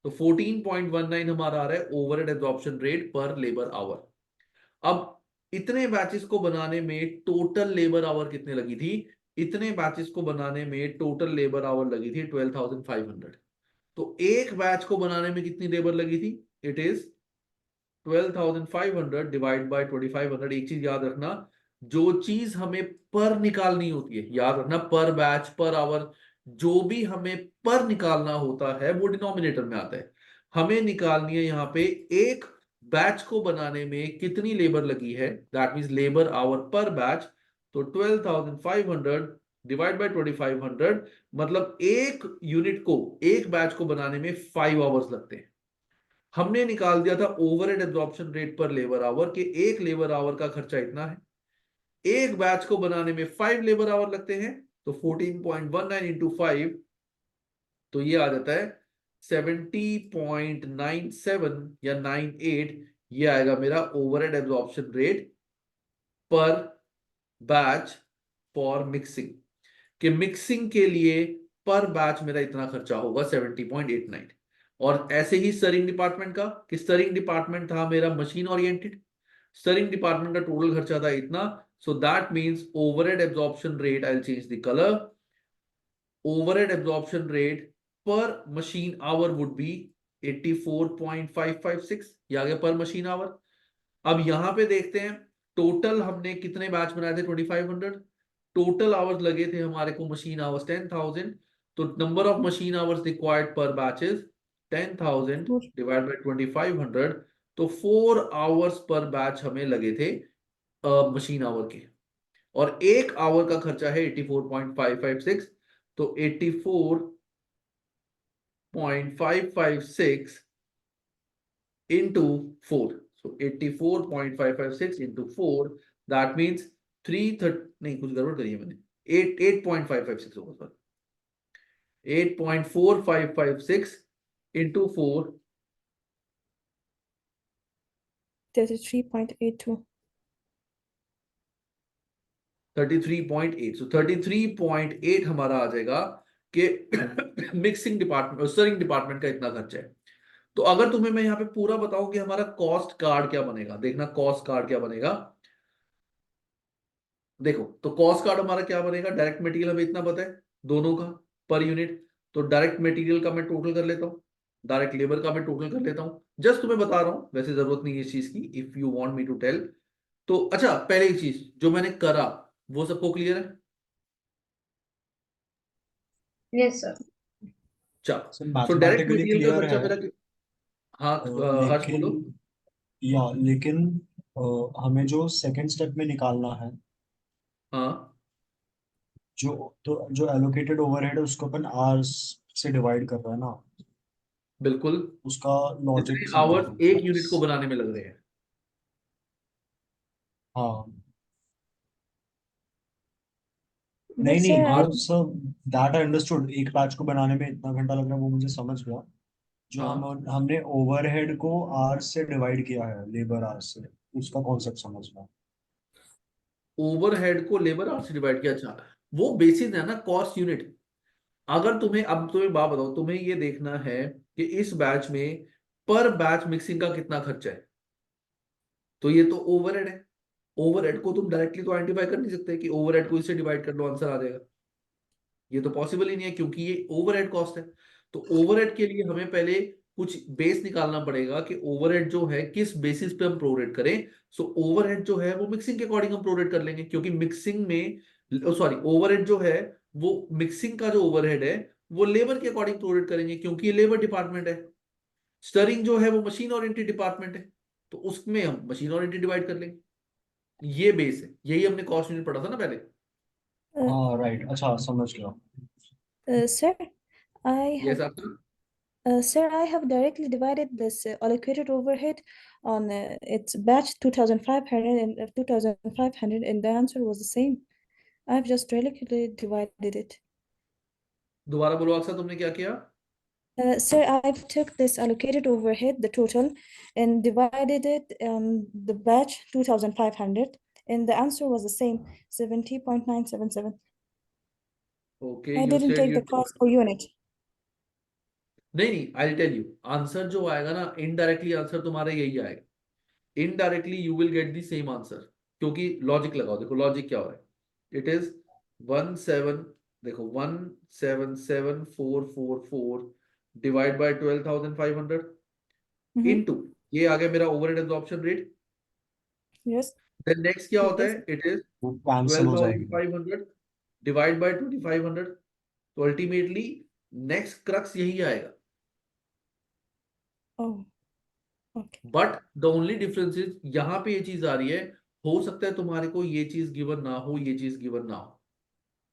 तो 14.19 हमारा आ रहा है overhead absorption rate per labour our. अब इतने बैचेस को बनाने में टोटल लेबर आवर कितने लगी थी? इतने बैचेस को बनाने में टोटल लेबर आवर लगी थी 12,500। तो एक बैच को बनाने में कितनी लेबर लगी थी? It is 12,500 divide by 2,500। एक चीज याद रखना, जो चीज हमें पर निकालनी होती है, याद रखना, पर बैच, पर आवर, जो भी हमें पर निकालना होता है वो डिनोमिनेटर में आता है। हमें निकालनी है यहाँ पे एक बैच को बनाने में कितनी लेबर लगी है, दैट मींस लेबर आवर पर बैच। तो 12,500 डिवाइड बाय 2,500, मतलब एक यूनिट को, एक बैच को बनाने में 5 आवर्स लगते हैं। हमने निकाल दिया था overhead absorption rate per labour our के एक लेबर आवर का खर्चा इतना है, एक बैच को बनाने में 5 लेबर आवर लगते हैं। तो 14.19 इंटू 5, तो ये आ जाता है 70.97 या 98। ये आएगा मेरा overhead absorption rate per batch for mixing, कि मिक्सिंग के लिए पर बैच मेरा इतना खर्चा होगा 70.89। और ऐसे ही स्टरिंग डिपार्टमेंट का, कि स्टरिंग डिपार्टमेंट था मेरा मशीन ओरिएंटेड, स्टरिंग डिपार्टमेंट का टोटल खर्चा था इतना। So that means overhead absorption rate, I will change the colour, overhead absorption rate पर मशीन आवर वुड बी 84.556। ये आ गया पर मशीन आवर। अब यहां पे देखते हैं टोटल हमने कितने बैच बनाए थे, 2,500। टोटल आवर्स लगे थे हमारे को मशीन आवर्स 10,000। तो number of machine hours required पर बैच इज 10,000 डिवाइड बाय 2,500। तो 4 आवर्स पर बैच हमें लगे थे मशीन आवर के, और एक आवर का खर्चा है 84.556। तो 84.556 into 4, so 84.556 into 4, that means 330, नहीं कुछ गड़बड़ करी है मैंने, 8.556 होगा सर, 8.4556 into 4, 33.82. 33.8। so 33.8 हमारा आ जाएगा कि मिक्सिंग डिपार्टमेंट, स्टरिंग डिपार्टमेंट का इतना खर्चा है। तो अगर तुम्हें मैं यहाँ पे पूरा बताऊं कि हमारा कॉस्ट कार्ड क्या बनेगा, देखना कॉस्ट कार्ड क्या बनेगा। देखो, तो कॉस्ट कार्ड हमारा क्या बनेगा, डायरेक्ट मटेरियल हमें इतना पता है दोनों का पर यूनिट। तो डायरेक्ट मटेरियल का मैं टोटल कर लेता हूँ, डायरेक्ट लेबर का मैं टोटल कर लेता हूँ। जस्ट तुम्हें बता रहा हूँ, वैसे जरूरत नहीं है इस चीज की, if you want me to tell. तो अच्छा, पहले एक चीज जो मैंने करा वो सबको क्लियर है? Yes, sir. चलो, sir so direct mathematically material का क्लियर खर्चा है, मेरा हाँ, हर्ष लेकिन बोलो। लेकिन हमें जो सेकंड स्टेप में निकालना है, हाँ, जो एलोकेटेड ओवरहेड है उसको अपन आवर्स से डिवाइड कर रहे हैं ना, बिल्कुल। उसका लॉजिक जितने समझा आवर्स दो एक यूनिट बस। को बनाने में लग रहे हैं। हाँ नहीं sir, नहीं I जो सर दैट आई अंडरस्टूड, एक बैच को बनाने में इतना घंटा लग रहा है वो मुझे समझ गया। जो हाँ हमने ओवरहेड को आर से डिवाइड किया है, लेबर आर से, उसका कॉन्सेप्ट समझना। ओवरहेड को लेबर आवर से डिवाइड किया। अच्छा, वो बेसिस है ना कॉस्ट यूनिट। अगर तुम्हें, अब तुम्हें बात बताओ, तुम्हें ये देखना है कि इस बैच में पर बैच मिक्सिंग का कितना खर्चा है, तो ये तो ओवरहेड है। ओवरहेड को तुम डायरेक्टली तो आइडेंटिफाई कर नहीं सकते कि ओवरहेड को इससे डिवाइड कर लो आंसर आ जाएगा। ये तो पॉसिबल ही नहीं है क्योंकि ये ओवरहेड कॉस्ट है। तो ओवरहेड के लिए हमें पहले कुछ बेस निकालना पड़ेगा कि ओवरहेड जो है किस बेसिस पे हम प्रोरेट करें। सो ओवरहेड जो है वो मिक्सिंग के अकॉर्डिंग हम प्रोरेट कर लेंगे, क्योंकि मिक्सिंग में, सॉरी, ओवरहेड जो है वो मिक्सिंग का जो ओवरहेड है वो लेबर के अकॉर्डिंग प्रोरेट करेंगे, क्योंकि ये लेबर डिपार्टमेंट है। स्टरिंग जो है वो मशीन ओरिएंटेड डिपार्टमेंट है, तो उसमें हम मशीन ओरिएंटेड डिवाइड कर लेंगे। ये बेस है, यही हमने कॉस्ट यूनिट पढ़ा था ना पहले। हाँ राइट, अच्छा समझ गया। sir, I यस have आपका। sir, I have directly divided this allocated overhead on its batch 2500 and 2500, and the answer was the same. I've just directly divided it. दोबारा बोलो अक्सर, तुमने क्या किया? Sir, I've took this allocated overhead, the total, and divided it the batch 2500, and the answer was the same, 70.977. Okay, I you didn't said take you, the cost per unit. नहीं नहीं, I tell you answer जो आएगा ना, indirectly answer तुम्हारा यही आएगा। Indirectly you will get the same answer, क्योंकि logic लगाओ। देखो लॉजिक क्या हो रहा है, इट इज 17, देखो 177,444 डिवाइड बाय 12,500 Mhm. इनटू, ये आ गया मेरा overhead absorption rate. Yes, then next क्या होता yes. है, इट इज वो कैंसिल हो जाएगी। 12,500 डिवाइड बाय 2,500। तो अल्टीमेटली नेक्स्ट क्रक्स यही आएगा। Oh, okay. But the only difference is यहां पे ये चीज आ रही है, हो सकता है तुम्हारे को ये चीज गिवन ना हो, ये चीज गिवन ना हो,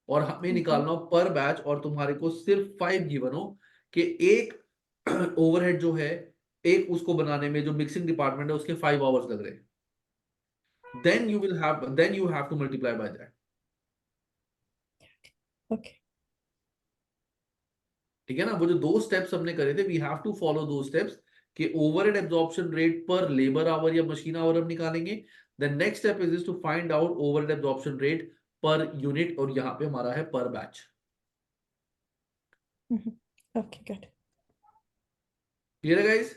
और हमें निकालना हो पर बैच, और तुम्हारे को सिर्फ 5 गिवन हो कि एक ओवरहेड जो है, एक उसको बनाने में जो मिक्सिंग डिपार्टमेंट है उसके 5 आवर्स लग रहे हैं, then you have to multiply by that. Okay. ठीक है ना? वो जो 2 स्टेप्स हमने करे थे, वी हैव टू फॉलो दो स्टेप्स, कि overhead absorption rate per labour hour या मशीन आवर हम निकालेंगे। Then next step is to find out overhead absorption rate per unit, और यहाँ पे हमारा है per batch. Mhm. Okay, good. Clear है गाइस?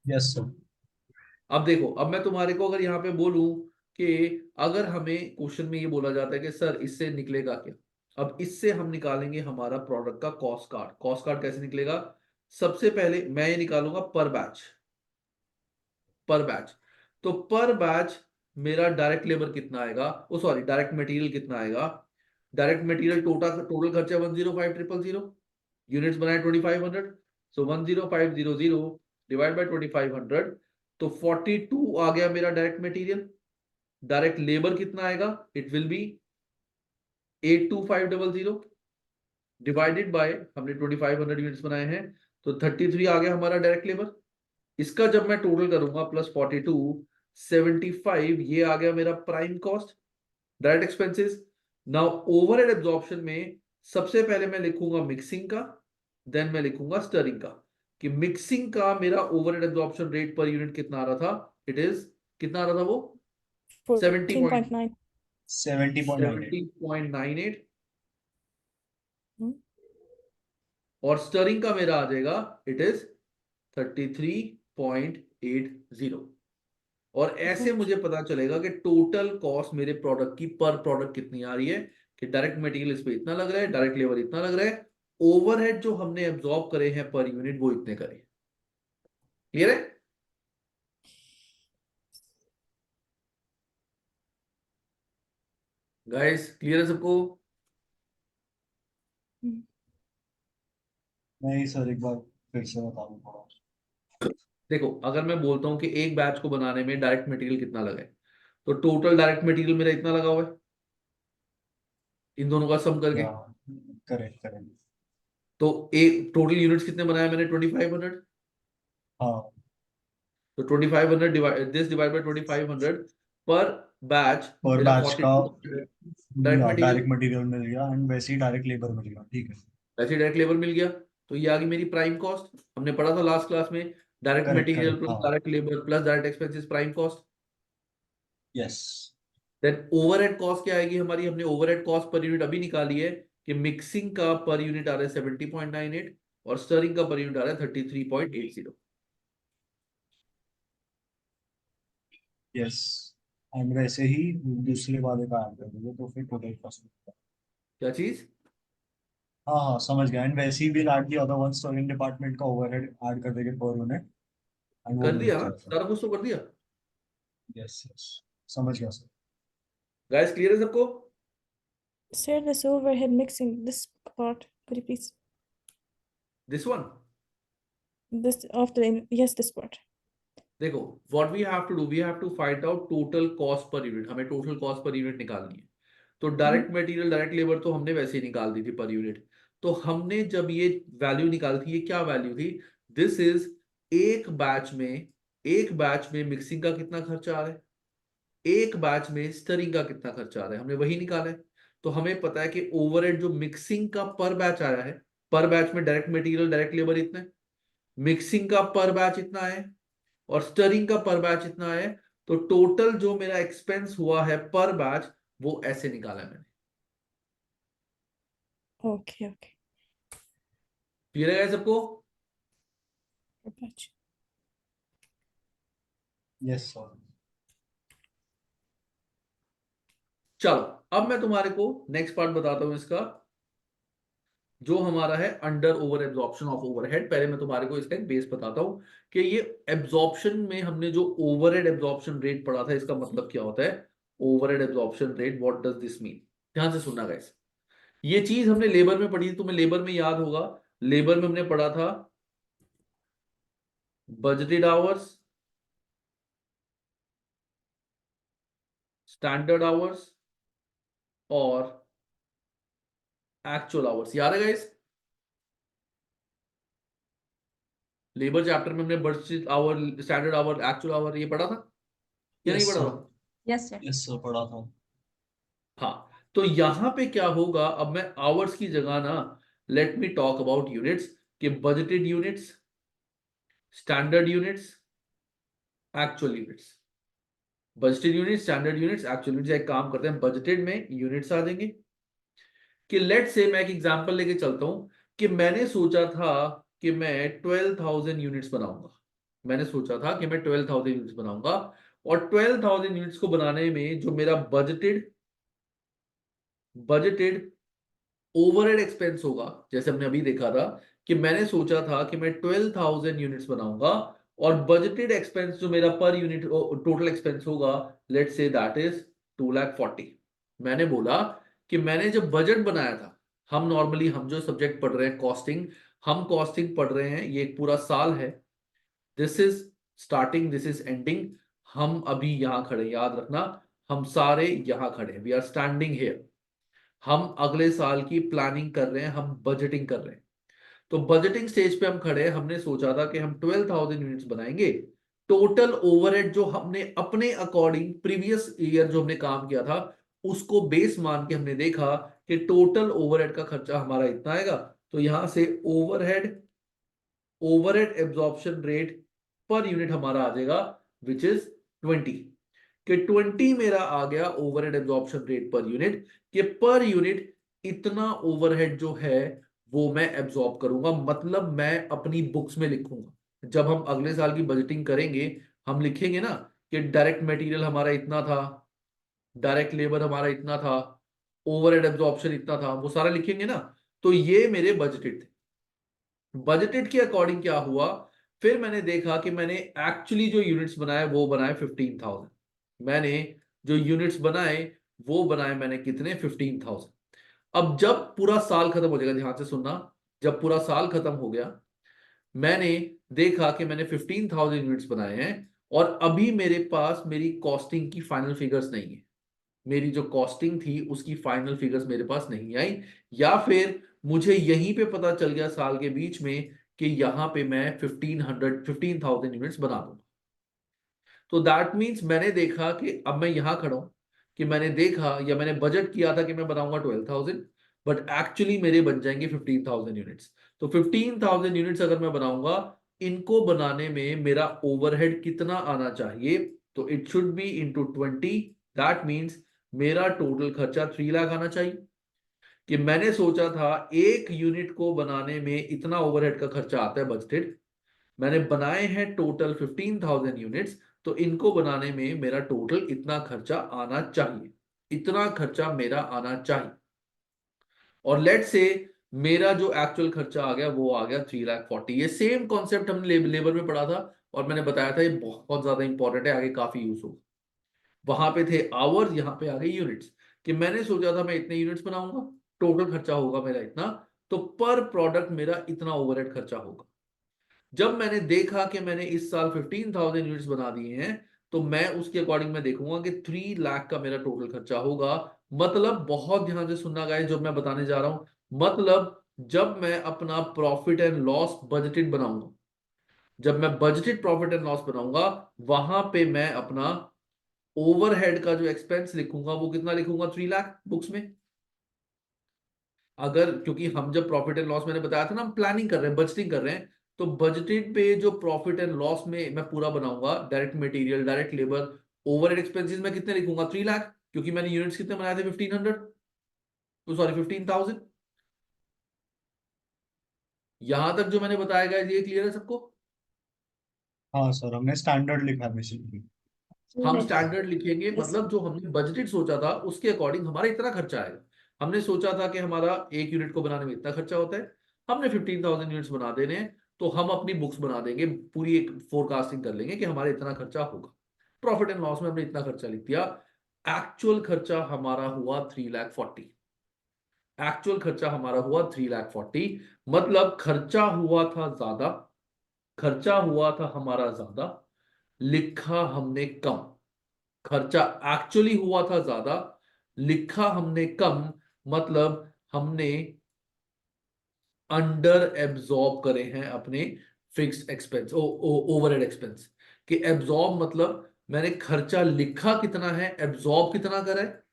Yes sir. अब देखो, अब मैं तुम्हारे को अगर यहाँ पे बोलूं कि अगर हमें क्वेश्चन में ये बोला जाता है कि सर इससे निकलेगा क्या, अब इससे हम निकालेंगे हमारा प्रोडक्ट का कॉस्ट कार्ड। कॉस्ट कार्ड कैसे निकलेगा? सबसे पहले मैं ये निकालूंगा पर बैच। पर बैच, तो पर बैच मेरा डायरेक्ट लेबर कितना आएगा, ओ सॉरी, डायरेक्ट मटेरियल कितना आएगा। डायरेक्ट मटेरियल टोटल खर्चा 105,000, यूनिट्स बनाए 2500, सो 10500 डिवाइड बाय 2500, तो 42 आ गया मेरा डायरेक्ट मटेरियल। डायरेक्ट लेबर कितना आएगा, it will B 82500 divided by, हमने 2500 यूनिट्स बनाए हैं, तो 33 आ गया हमारा डायरेक्ट लेबर। इसका जब मैं टोटल करूंगा प्लस 42, 75, ये आ गया मेरा prime cost, direct expenses. Now overhead absorption में सबसे पहले मैं लिखूंगा मिक्सिंग का, देन मैं लिखूंगा स्टरिंग का, कि मिक्सिंग का मेरा overhead absorption rate per unit कितना आ रहा था। इट इज, कितना आ रहा था वो, 14.9. 70.98। 70.98, Hmm. और स्टरिंग का मेरा आ जाएगा, इट इज 33.80। और ऐसे मुझे पता चलेगा कि टोटल कॉस्ट मेरे प्रोडक्ट की पर प्रोडक्ट कितनी आ रही है, कि डायरेक्ट मटेरियल इस पे इतना लग रहा है, डायरेक्ट लेबर इतना लग रहा है, ओवरहेड जो हमने एब्जॉर्ब करे हैं पर यूनिट वो इतने करे। क्लियर है गाइस? क्लियर है सबको? नहीं सर, एक बार फिर से बता दो थोड़ा। देखो, अगर मैं बोलता हूं कि एक बैच को बनाने में डायरेक्ट मटेरियल कितना लगा है, तो टोटल डायरेक्ट मटेरियल मेरा इतना लगा हुआ है, इन दोनों का सम करके। Correct correct. तो एक टोटल यूनिट्स कितने बनाए मैंने, 2500। हाँ तो 2500 डिवाइड दिस डिवाइड बाय 2500, पर बैच पर मेरा बैच का 42 डायरेक्ट डायरेक्ट मटेरियल, मटेरियल मिल गया एंड वैसे ही डायरेक्ट लेबर मिल गया, ठीक है। वैसे डायरेक्ट लेबर मिल गया। तो ये आ गई मेरी प्राइम कॉस्ट। हमने पढ़ा था लास्ट क्लास में, direct correct material correct, plus हाँ, direct labour plus direct expenses prime cost. Yes. Then overhead cost क्या आएगी हमारी, हमने ओवरहेड कॉस्ट पर यूनिट अभी निकाली है कि मिक्सिंग का पर यूनिट आ रहा है 70.98 और स्टरिंग का पर यूनिट आ रहा है 33.80। यस, एंड वैसे ही दूसरे वाले का ऐड कर देंगे तो फिर टोटल कॉस्ट। क्या चीज? हाँ हाँ, समझ गया। एंड वैसे ही भी ऐड किया था वन स्टोरिंग डिपार्टमेंट का ओवरहेड ऐड कर देंगे पर यूनिट, एंड वो कर भी दिया लिख ना, जाएगा। सारा कुछ तो कर दिया। यस यस, समझ गया सर। गाइस क्लियर है सबको? Sir, this overhead mixing, this part, could you please? This one, This after, yes, this part. देखो what we have to do, we have to find out total cost per unit. हमें total cost per unit निकालनी है। तो direct material direct labour तो हमने वैसे ही निकाल दी थी पर यूनिट। तो हमने जब ये वैल्यू निकाली थी, ये क्या वैल्यू थी? दिस इज एक बैच में मिक्सिंग का कितना खर्चा आ रहा है, एक बैच में स्टरिंग का कितना खर्चा आ रहा है, हमने वही निकाला है। तो हमें पता है कि ओवरहेड जो मिक्सिंग का पर बैच आया है, पर बैच में डायरेक्ट मटेरियल डायरेक्ट लेबर इतना है, मिक्सिंग का पर बैच इतना है और स्टरिंग का पर बैच इतना है। तो टोटल जो मेरा एक्सपेंस हुआ है पर बैच वो ऐसे निकाला है मैंने। Okay, okay. क्लियर है सबको? Per batch. Yes sir. चलो अब मैं तुम्हारे को नेक्स्ट पार्ट बताता हूं इसका, जो हमारा है under over absorption of overhead. पहले मैं तुम्हारे को इसका एक बेस बताता हूं कि ये एब्जॉर्प्शन में हमने जो ओवरहेड एब्जॉर्प्शन रेट पढ़ा था, इसका मतलब क्या होता है overhead absorption rate, what does this mean. ध्यान से सुनना गाइस, ये चीज हमने लेबर में पढ़ी थी, तुम्हें लेबर में याद होगा। लेबर में हमने पढ़ा था बजटेड आवर्स, स्टैंडर्ड आवर्स और एक्चुअल आवर्स। याद है गाइस? लेबर चैप्टर में हमने budgeted hour, standard hour, actual hour ये पढ़ा था या नहीं यस पढ़ा सर। था? Yes, sir. यस सर, पढ़ा था। हाँ, तो यहां पे क्या होगा, अब मैं आवर्स की जगह ना let me talk about units, कि budgeted units, standard units, actual units. Budgeted units, standard units, actual units. एक काम करते हैं, बजटेड में यूनिट्स आ जाएंगे कि लेट से मैं एक एग्जांपल लेके चलता हूं कि मैंने सोचा था कि मैं 12,000 यूनिट्स बनाऊंगा। मैंने सोचा था कि मैं 12,000 यूनिट्स बनाऊंगा और 12,000 यूनिट्स को बनाने में जो मेरा बजटेड ओवरहेड एक्सपेंस होगा, जैसे हमने अभी देखा था कि मैंने सोचा था कि मैं 12,000 यूनिट्स बनाऊंगा और बजटेड एक्सपेंस जो मेरा पर यूनिट टोटल एक्सपेंस होगा, लेट्स से दैट इज 2,40,000। मैंने बोला कि मैंने जब बजट बनाया था, हम नॉर्मली हम जो सब्जेक्ट पढ़ रहे हैं कॉस्टिंग, हम कॉस्टिंग पढ़ रहे हैं, ये एक पूरा साल है। This is starting, this is ending. हम अभी यहां खड़े, याद रखना हम सारे यहां खड़े, वी आर स्टैंडिंग हियर। हम अगले साल की प्लानिंग कर रहे हैं, हम बजटिंग कर रहे हैं। तो बजटिंग स्टेज पे हम खड़े हैं, हमने सोचा था कि हम 12,000 यूनिट्स बनाएंगे। टोटल ओवरहेड जो हमने अपने अकॉर्डिंग प्रीवियस ईयर जो हमने काम किया था उसको बेस मान के हमने देखा कि टोटल ओवरहेड का खर्चा हमारा इतना आएगा। तो यहां से overhead absorption rate per unit हमारा आ जाएगा विच इज 20, कि 20 मेरा आ गया overhead absorption rate per unit, कि पर यूनिट इतना ओवरहेड जो है वो मैं एब्जॉर्ब करूंगा। मतलब मैं अपनी बुक्स में लिखूंगा, जब हम अगले साल की बजटिंग करेंगे हम लिखेंगे ना कि डायरेक्ट मटेरियल हमारा इतना था, डायरेक्ट लेबर हमारा इतना था, ओवरहेड एब्जॉर्प्शन इतना था, वो सारा लिखेंगे ना। तो ये मेरे बजटेड थे। बजटेड के अकॉर्डिंग क्या हुआ, फिर मैंने देखा कि मैंने एक्चुअली जो यूनिट्स बनाए वो बनाए 15,000। मैंने जो यूनिट्स बनाए वो बनाए मैंने कितने, 15,000। अब जब पूरा साल खत्म हो जाएगा, ध्यान से सुनना, जब पूरा साल खत्म हो गया मैंने देखा कि मैंने 15,000 यूनिट्स बनाए हैं और अभी मेरे पास मेरी कॉस्टिंग की फाइनल फिगर्स नहीं है। मेरी जो कॉस्टिंग थी उसकी फाइनल फिगर्स मेरे पास नहीं आई, या फिर मुझे यहीं पे पता चल गया साल के बीच में कि यहां पे मैं 15,000 यूनिट्स बना दूंगा। तो दैट मीन्स मैंने देखा कि अब मैं यहां खड़ा हूं कि मैंने देखा या मैंने बजट किया था कि मैं बनाऊंगा 12,000, बट एक्चुअली मेरे बन जाएंगे 15,000 यूनिट्स। तो 15,000 यूनिट्स अगर मैं बनाऊंगा, इनको बनाने में मेरा ओवरहेड कितना आना चाहिए? तो it should be into 20। That means मेरा टोटल खर्चा 3 लाख आना चाहिए। कि मैंने सोचा था एक यूनिट को बनाने में इतना ओवरहेड का खर्चा आता है बजटेड, मैंने बनाए हैं टोटल 15,000 यूनिट्स, तो इनको बनाने में मेरा टोटल इतना खर्चा आना चाहिए, इतना खर्चा मेरा आना चाहिए। और लेट से मेरा जो एक्चुअल खर्चा आ गया वो आ गया 3,40,000। ये सेम कॉन्सेप्ट हमने लेबर में पढ़ा था और मैंने बताया था ये बहुत ज्यादा इंपॉर्टेंट है, आगे काफी यूज होगा। वहां पे थे आवर्स, यहाँ पे आ गए यूनिट्स। कि मैंने सोचा था मैं इतने यूनिट्स बनाऊंगा, टोटल खर्चा होगा मेरा इतना, तो पर प्रोडक्ट मेरा इतना ओवरहेड खर्चा होगा। जब मैंने देखा कि मैंने इस साल 15,000 यूनिट्स बना दिए हैं, तो मैं उसके अकॉर्डिंग मैं देखूंगा कि 3 लाख का मेरा टोटल खर्चा होगा। मतलब बहुत ध्यान से सुनना गाइस जो मैं बताने जा रहा हूं। मतलब जब मैं अपना प्रॉफिट एंड लॉस बजटेड बनाऊंगा, जब मैं बजटेड प्रॉफिट एंड लॉस बनाऊंगा, वहां पे मैं अपना ओवरहेड का जो एक्सपेंस लिखूंगा वो कितना लिखूंगा? 3 लाख बुक्स में। अगर क्योंकि हम जब प्रॉफिट एंड लॉस, मैंने बताया था ना, हम प्लानिंग कर रहे हैं, बजटिंग कर रहे हैं, तो बजटेड पे जो प्रॉफिट एंड लॉस में मैं पूरा बनाऊंगा, direct material, direct labour, overhead expenses में कितने लिखूंगा? 3 लाख, क्योंकि मैंने यूनिट्स कितने बनाए थे? 1500, तो सॉरी 15,000। यहां तक जो मैंने बताया गया ये क्लियर है सबको? हाँ सर, हमने स्टैंडर्ड लिखा है बेसिकली। हम Yes. स्टैंडर्ड लिखेंगे, Yes. मतलब जो हमने बजटेड सोचा था उसके अकॉर्डिंग हमारा इतना खर्चा आएगा। हमने सोचा था कि हमारा एक यूनिट को बनाने में इतना खर्चा होता है, हमने 15,000 यूनिट्स बना देने हैं, तो हम अपनी बुक्स बना देंगे, पूरी एक फोरकास्टिंग कर लेंगे कि हमारा इतना खर्चा होगा। प्रॉफिट एंड लॉस में हमने इतना खर्चा लिख दिया। एक्चुअल खर्चा हमारा हुआ 3,40,000। एक्चुअल खर्चा हमारा हुआ 3,40,000, मतलब खर्चा हुआ था ज्यादा, खर्चा हुआ था हमारा ज्यादा, लिखा हमने कम। खर्चा एक्चुअली हुआ था ज्यादा, लिखा हमने कम, मतलब हमने अंडर एब्जॉर्ब करे हैं अपने फिक्स्ड एक्सपेंस, ओवरहेड एक्सपेंस। कि एब्जॉर्ब मतलब मैंने खर्चा लिखा कितना है, एब्जॉर्ब कितना करा है,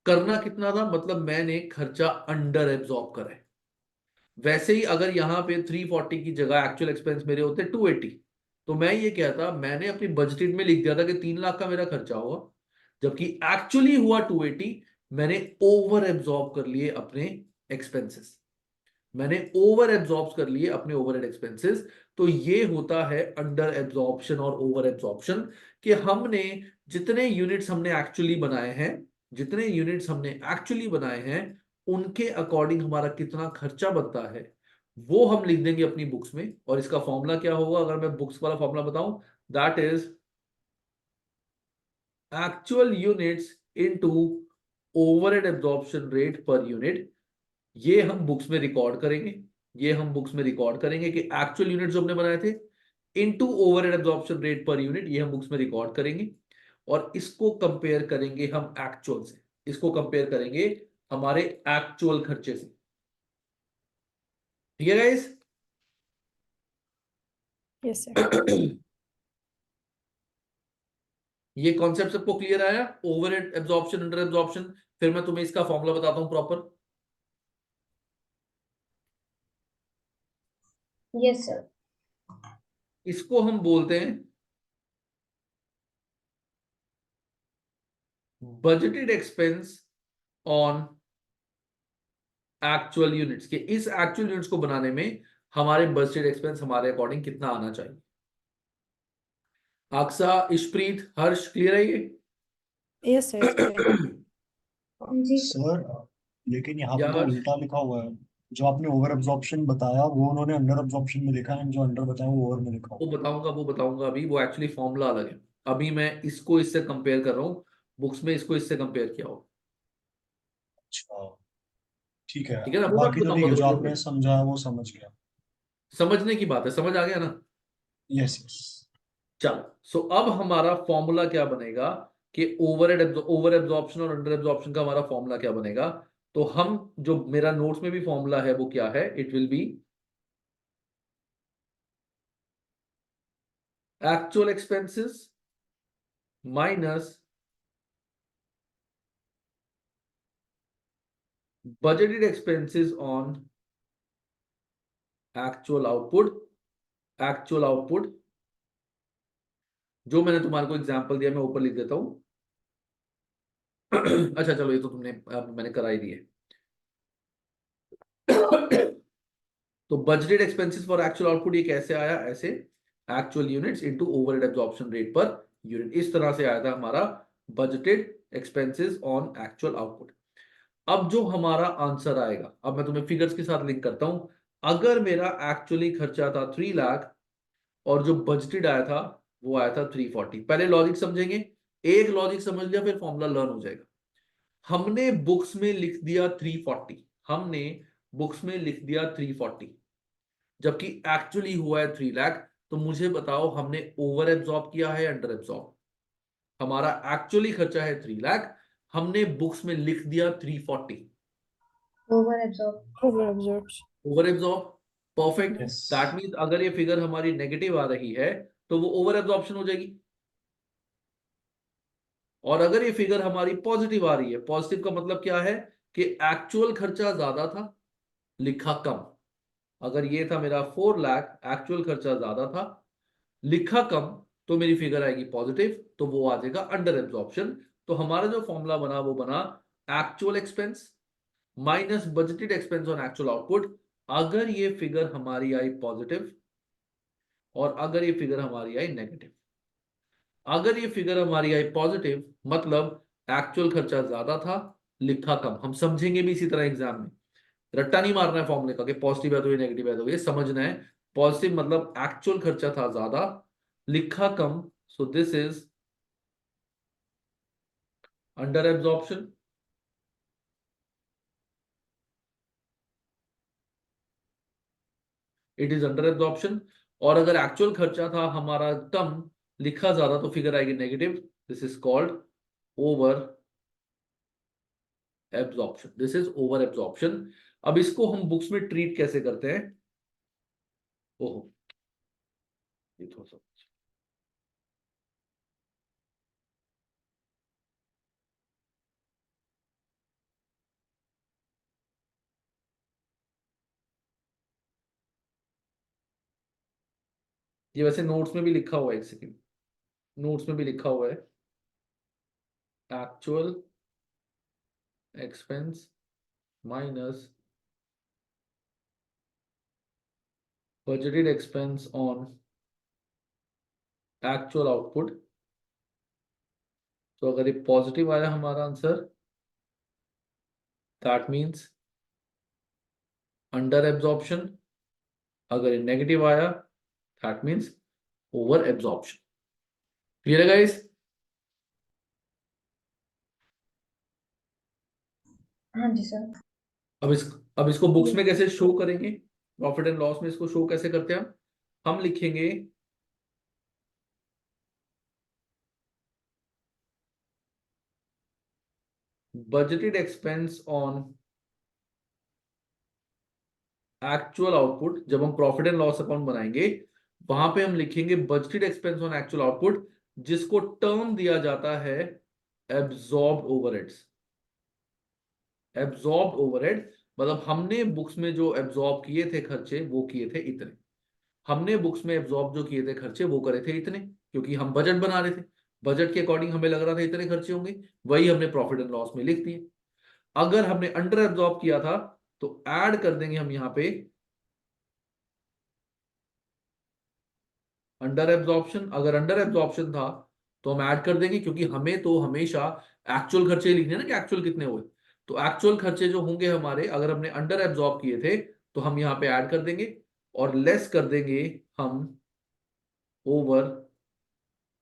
करना कितना था, मतलब मैंने खर्चा अंडर एब्जॉर्ब करा है। वैसे ही अगर यहां पे 340 की जगह एक्चुअल एक्सपेंस मेरे होते 280, तो मैं ये कहता, मैंने अपनी बजटेड में लिख दिया था कि 3 लाख का मेरा खर्चा होगा, जबकि एक्चुअली हुआ 280। मैंने ओवर एब्जॉर्ब कर लिए अपने एक्सपेंसेस, मैंने ओवर एब्जॉर्ब कर लिए अपने ओवरहेड एक्सपेंसेस। तो ये होता है अंडर एब्जॉर्प्शन और ओवर एब्जॉर्प्शन। कि हमने जितने यूनिट्स हमने एक्चुअली बनाए हैं, जितने यूनिट्स हमने एक्चुअली बनाए हैं, उनके अकॉर्डिंग हमारा कितना खर्चा बनता है वो हम लिख देंगे अपनी बुक्स में। और इसका फॉर्मूला क्या होगा, अगर मैं बुक्स वाला फॉर्मूला बताऊं, that is actual units into overhead absorption rate per unit. ये हम बुक्स में रिकॉर्ड करेंगे, ये हम बुक्स में रिकॉर्ड करेंगे कि एक्चुअल यूनिट जो हमने बनाए थे into overhead absorption rate per unit, ये हम बुक्स में रिकॉर्ड करेंगे। और इसको कंपेयर करेंगे हम एक्चुअल से, इसको कंपेयर करेंगे हमारे एक्चुअल खर्चे से। ठीक है गाइस? Yes, sir. ये कॉन्सेप्ट सबको क्लियर आया? Overhead absorption, under absorption. फिर मैं तुम्हें इसका फॉर्मूला बताता हूं प्रॉपर। Yes, sir. इसको हम बोलते हैं budgeted expense on actual units. के इस एक्चुअल यूनिट्स को बनाने में हमारे बजटेड एक्सपेंस हमारे अकॉर्डिंग कितना आना चाहिए। अक्सा, इशप्रीत, हर्ष, क्लियर है ये? Yes, sir, it's clear. जी सर लेकिन यहाँ पे या तो हर्ष, उल्टा लिखा हुआ है। जो आपने ओवर एब्जॉर्प्शन बताया वो उन्होंने अंडर एब्जॉर्प्शन में लिखा है, जो अंडर बताया वो ओवर में लिखा वो हुआ है। बताऊंगा, वो बताऊंगा अभी, वो एक्चुअली फॉर्मूला अलग है। अभी मैं इसको इससे कंपेयर कर रहा हूँ, बुक्स में इसको इससे कंपेयर किया हो। अच्छा, ठीक है। ठीक है ना, वो मैं बाकी तो ठीक बताऊंगा है, जो थोड़ी देर आपने में। समझाया वो समझ गया। समझने की बात है, समझ आ गया ना? Yes yes. चलो, सो अब हमारा फॉर्मूला क्या बनेगा कि ओवर एब्जॉर्प्शन और अंडर एब्जॉर्प्शन का हमारा फॉर्मूला क्या बनेगा? तो हम, जो मेरा नोट्स में भी फॉर्मूला है वो क्या है, it will B actual expenses minus budgeted expenses on actual output जो मैंने तुम्हारे को एग्जांपल दिया मैं ऊपर लिख देता हूं। अच्छा चलो, ये तो मैंने करा ही दिए। तो budgeted expenses for actual output ये कैसे आया? ऐसे, actual units into overhead absorption rate per unit, इस तरह से आया था हमारा budgeted expenses on actual output. अब जो हमारा आंसर आएगा, अब मैं तुम्हें फिगर्स के साथ लिंक करता हूं। अगर मेरा एक्चुअली खर्चा था 3 लाख और जो बजटेड आया था वो आया था 340, पहले लॉजिक समझेंगे। एक लॉजिक समझ लिया फिर फॉर्मूला लर्न हो जाएगा। हमने बुक्स में लिख दिया 340, हमने बुक्स में लिख दिया 340, जबकि एक्चुअली हुआ है 3 लाख। तो मुझे बताओ हमने ओवर एब्जॉर्ब किया है अंडर एब्जॉर्ब? हमारा एक्चुअली खर्चा है 3 लाख, हमने बुक्स में लिख दिया 340, Over absorb. Over absorption. Over absorb. Perfect. Yes. That means अगर ये फिगर हमारी नेगेटिव आ रही है तो वो ओवर एब्जॉर्प्शन हो जाएगी, और अगर ये फिगर हमारी पॉजिटिव आ रही है, पॉजिटिव का मतलब क्या है कि एक्चुअल खर्चा ज्यादा था, लिखा कम। अगर ये था मेरा 4 लाख, एक्चुअल खर्चा ज्यादा था, लिखा कम, तो मेरी फिगर आएगी पॉजिटिव, तो वो आ जाएगा अंडर एब्जॉर्प्शन। तो हमारा जो फॉर्मूला बना वो बना actual expense minus budgeted expense on actual output. अगर ये फिगर हमारी आई पॉजिटिव और अगर ये फिगर हमारी आई नेगेटिव। अगर ये फिगर हमारी आई पॉजिटिव मतलब एक्चुअल खर्चा ज्यादा था, लिखा कम। हम समझेंगे भी इसी तरह एग्जाम में, रट्टा नहीं मारना है फॉर्मूले का कि पॉजिटिव है तो ये नेगेटिव है तो ये, समझना है। पॉजिटिव मतलब एक्चुअल खर्चा था ज्यादा, लिखा कम, so this is under absorption. It is under absorption. और अगर एक्चुअल खर्चा था हमारा कम, लिखा ज्यादा, तो फिगर आएगी negative. This is called over absorption, this is over absorption. अब इसको हम बुक्स में ट्रीट कैसे करते हैं? ओहो, ये थोड़ा सा, ये वैसे नोट्स में भी लिखा हुआ है, एक सेकेंड, नोट्स में भी लिखा हुआ है actual expense minus budgeted expense on actual output। तो अगर ये पॉजिटिव आया हमारा answer, that means under absorption. अगर ये नेगेटिव आया, that means over absorption. Clear है गाइस? हाँ जी सर। अब इसको बुक्स में कैसे शो करेंगे? प्रॉफिट एंड लॉस में इसको शो कैसे करते हैं? हम लिखेंगे budgeted expense on actual output. जब हम प्रॉफिट एंड लॉस अकाउंट बनाएंगे वहां पे हम लिखेंगे budgeted expense on actual output, जिसको टर्म दिया जाता है एब्जॉर्ब्ड ओवरहेड्स। एब्जॉर्ब्ड ओवरहेड मतलब हमने बुक्स में जो एब्जॉर्ब किए थे खर्चे वो किए थे इतने। हमने बुक्स में एब्जॉर्ब जो किए थे खर्चे वो करे थे इतने, क्योंकि हम बजट बना रहे थे। बजट के अकॉर्डिंग हमें लग रहा था इतने खर्चे होंगे, वही हमने प्रॉफिट एंड लॉस में लिख दिए। अगर हमने अंडर एब्जॉर्ब किया था तो ऐड कर देंगे हम यहां पे अंडर एब्जॉर्प्शन। अगर अंडर एब्जॉर्प्शन था तो हम ऐड कर देंगे, क्योंकि हमें तो हमेशा एक्चुअल खर्चे लिखने ना कि एक्चुअल कितने हुए। तो एक्चुअल खर्चे जो होंगे हमारे, अगर हमने अंडर एब्जॉर्ब किए थे तो हम यहाँ पे ऐड कर देंगे, और लेस कर देंगे हम ओवर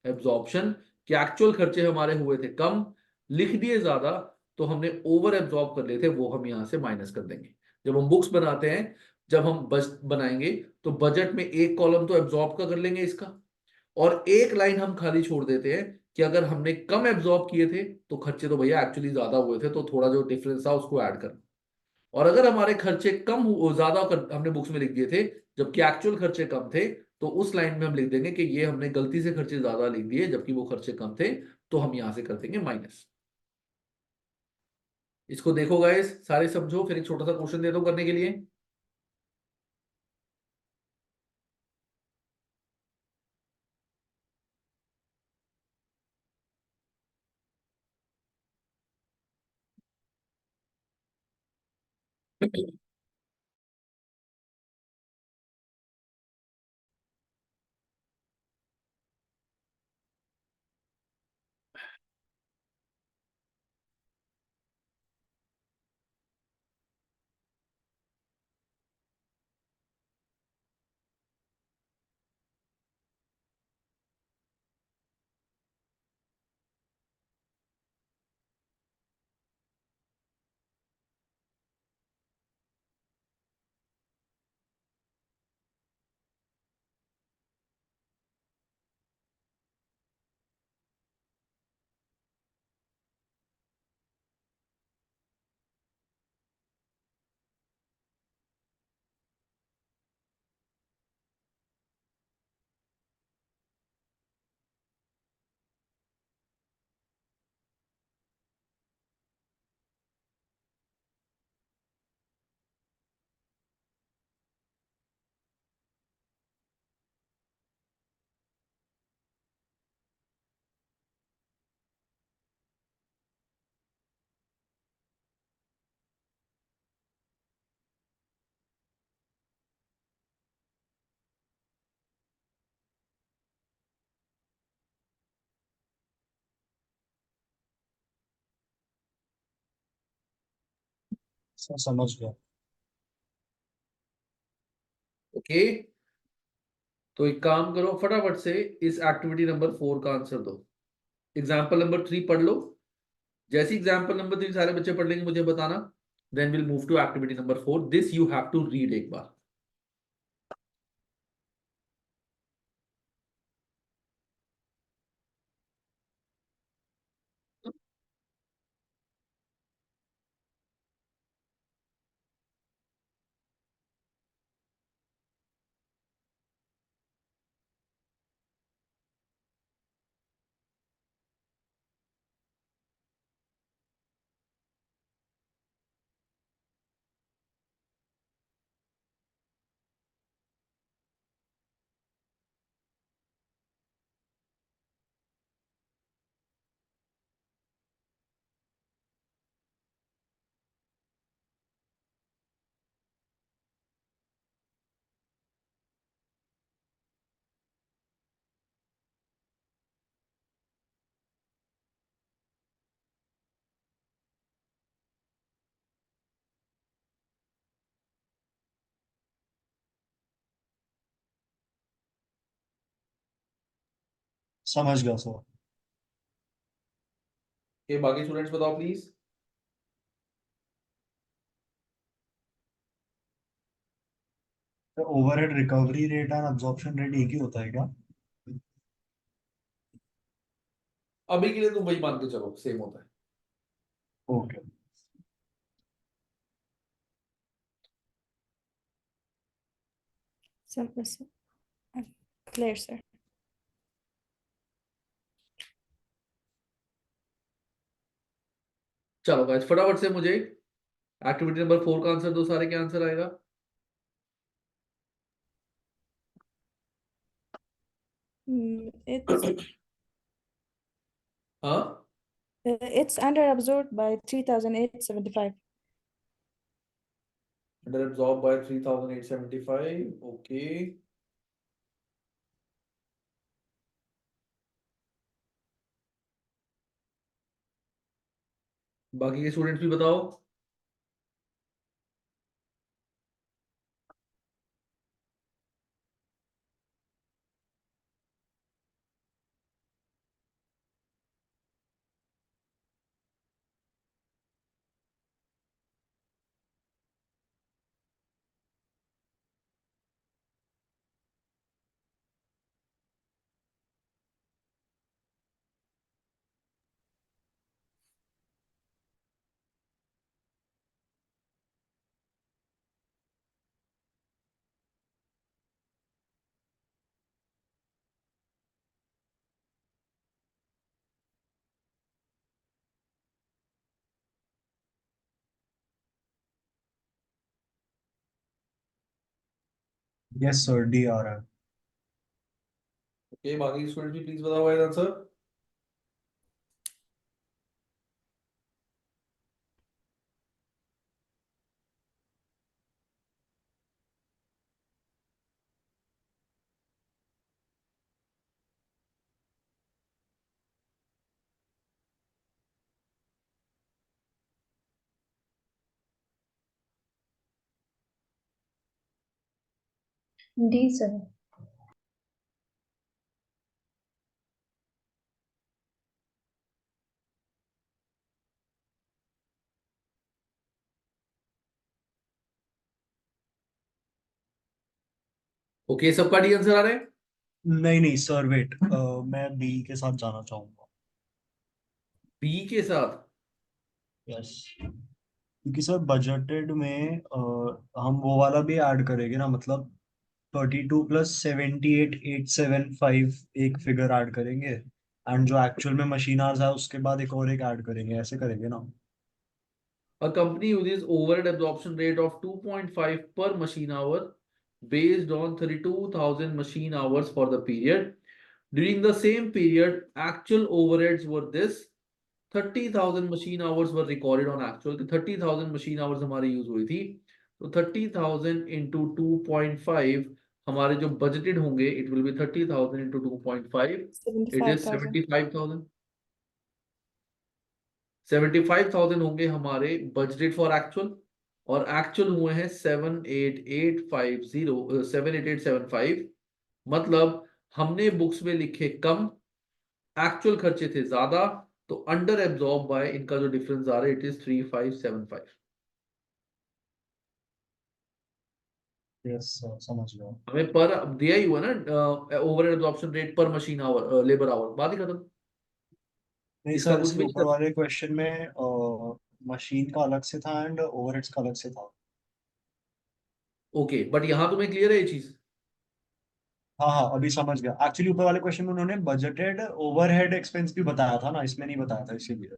एब्जॉर्प्शन। कि एक्चुअल खर्चे हमारे हुए थे कम, लिख दिए ज्यादा, तो हमने ओवर एब्जॉर्ब कर लिए थे, वो हम यहाँ से माइनस कर देंगे। जब हम बुक्स बनाते हैं, जब हम बजट बनाएंगे तो बजट में एक कॉलम तो एब्जॉर्ब का कर लेंगे इसका, और एक लाइन हम खाली छोड़ देते हैं कि अगर हमने कम एब्जॉर्ब किए थे तो खर्चे तो भैया एक्चुअली ज्यादा हुए थे, तो थोड़ा जो डिफरेंस था उसको ऐड करना। और अगर हमारे खर्चे कम ज्यादा हमने बुक्स में लिख दिए थे जबकि एक्चुअल खर्चे कम थे, तो उस लाइन में हम लिख देंगे कि ये हमने गलती से खर्चे ज्यादा लिख दिए जबकि वो खर्चे कम थे, तो हम यहां से कर देंगे माइनस। इसको देखो गाइस, सारे समझो, फिर एक छोटा सा क्वेश्चन दे दो करने के लिए। समझ गया। ओके, तो एक काम करो, फटाफट से इस एक्टिविटी नंबर 4 का आंसर दो। एग्जाम्पल नंबर 3 पढ़ लो। जैसे एग्जाम्पल नंबर 3 सारे बच्चे पढ़ लेंगे मुझे बताना, then will move to activity number 4। This you have to read एक बार। समझ गया सर। ये बाकी स्टूडेंट्स बताओ प्लीज। तो overhead recovery rate and absorption rate एक ही होता है क्या? अभी के लिए तुम वही मान के चलो, सेम होता है। ओके। Simple, clear, sir. चलो गाइस, फटाफट से मुझे एक्टिविटी नंबर 4 का आंसर दो, सारे क्या आंसर आएगा। It's हाँ, it's under absorbed by 3,875. Under absorb by 3875। Okay, बाकी के स्टूडेंट्स भी बताओ। यस सर, डी आ रहा है। ओके, बाकी स्टूडेंट भी प्लीज बताओ guys answer. D, sir. Okay, सबका डी आंसर आ रहा है। नहीं नहीं सर, वेट, मैं बी के साथ जाना चाहूंगा। बी के साथ। यस, क्योंकि सर बजटेड में हम वो वाला भी ऐड करेंगे ना, मतलब 32 + 78,875 एक फिगर ऐड करेंगे, एंड जो एक्चुअल में मशीन आवर्स है उसके बाद एक और एक ऐड करेंगे, ऐसे करेंगे ना। A company uses overhead absorption rate of 2.5 per machine hour based on 32,000 machine hours for the period. During the same period, actual overheads were this. 30,000 machine hours were recorded on actual. 30,000 machine hours हमारी use हुई थी, तो 30,000 into 2.5 हमारे जो budgeted होंगे, it will be 30,000 into 2.5. It is 75,000. 75,000. 75,000 होंगे हमारे budgeted for actual, और एक्चुअल हुए हैं 78850 78875। मतलब हमने बुक्स में लिखे कम, एक्चुअल खर्चे थे ज्यादा, तो अंडर एब्जॉर्ब बाय इनका जो डिफरेंस आ रहा है इट इज 3575। यस सर, समझ गया। हमें पर दिया ही हुआ ना, ओवर एब्जॉर्प्शन रेट पर मशीन आवर, लेबर आवर, बात ही खत्म। नहीं इसका सर, कुछ इसके भी ऊपर वाले क्वेश्चन में मशीन का अलग से था एंड ओवरहेड्स का अलग से था। ओके, बट यहां तुम्हें क्लियर है ये चीज। हाँ हाँ, अभी समझ गया। एक्चुअली ऊपर वाले क्वेश्चन में उन्होंने बजटेड ओवरहेड एक्सपेंस भी बताया था ना, इसमें नहीं बताया था, इसीलिए।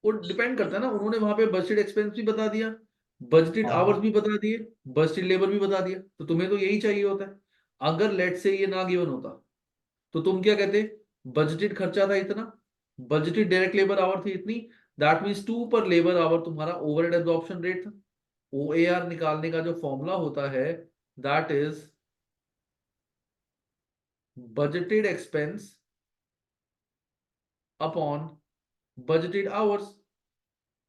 वो डिपेंड करता है ना, उन्होंने वहां पे बजटेड एक्सपेंस भी बता दिया, बजटेड हाँ आवर्स हाँ। भी बता दिए, बजटेड लेबर भी बता दिया, तो तुम्हें तो यही चाहिए होता है। अगर लेट से ये ना गिवन होता तो तुम क्या कहते, बजटेड खर्चा था इतना, बजटेड डायरेक्ट लेबर आवर थी इतनी, दैट मीन्स 2 पर लेबर आवर तुम्हारा ओवरहेड एब्जॉर्प्शन रेट था। ओएआर निकालने का जो फॉर्मूला होता है, that is budgeted expense upon budgeted hours.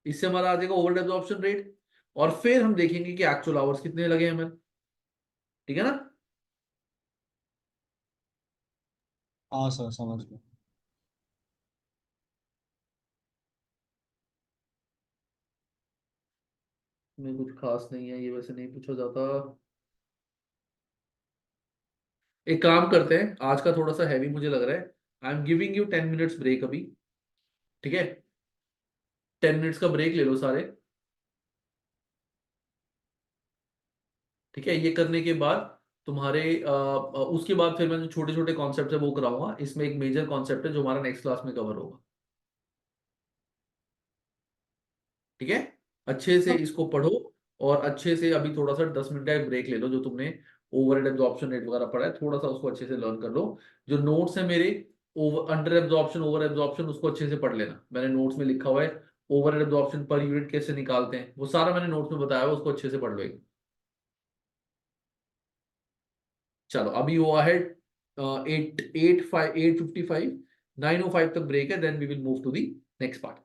इससे हमारा आ जाएगा ओवरहेड एब्जॉर्प्शन रेट, और फिर हम देखेंगे कि एक्चुअल आवर्स कितने लगे हमें। ठीक है ना। हाँ सर, समझ गया। में कुछ खास नहीं है, ये वैसे नहीं पूछा जाता। एक काम करते हैं, आज का थोड़ा सा हैवी मुझे लग रहा है, I am giving you 10 minutes break अभी। ठीक है, 10 मिनट्स का ब्रेक ले लो सारे। ठीक है, ये करने के बाद तुम्हारे उसके बाद फिर मैं जो छोटे छोटे कॉन्सेप्ट है वो कराऊंगा। इसमें एक मेजर कॉन्सेप्ट है जो हमारा नेक्स्ट क्लास में कवर होगा। ठीक है, अच्छे से इसको पढ़ो, और अच्छे से अभी थोड़ा सा 10 मिनट का ब्रेक ले लो। जो तुमने ओवरहेड एब्जॉर्प्शन रेट वगैरह पढ़ा है, थोड़ा सा उसको अच्छे से लर्न कर लो। जो नोट्स है मेरे, over under absorption over absorption, उसको अच्छे से पढ़ लेना। मैंने नोट्स में लिखा हुआ है ओवर एब्जॉर्प्शन पर यूनिट कैसे निकालते हैं, वो सारा मैंने नोट्स में बताया हुआ है, उसको अच्छे से पढ़ लो एक। चलो, अभी हुआ है 8:55, 9:05 तक ब्रेक है, then we will move to the next part.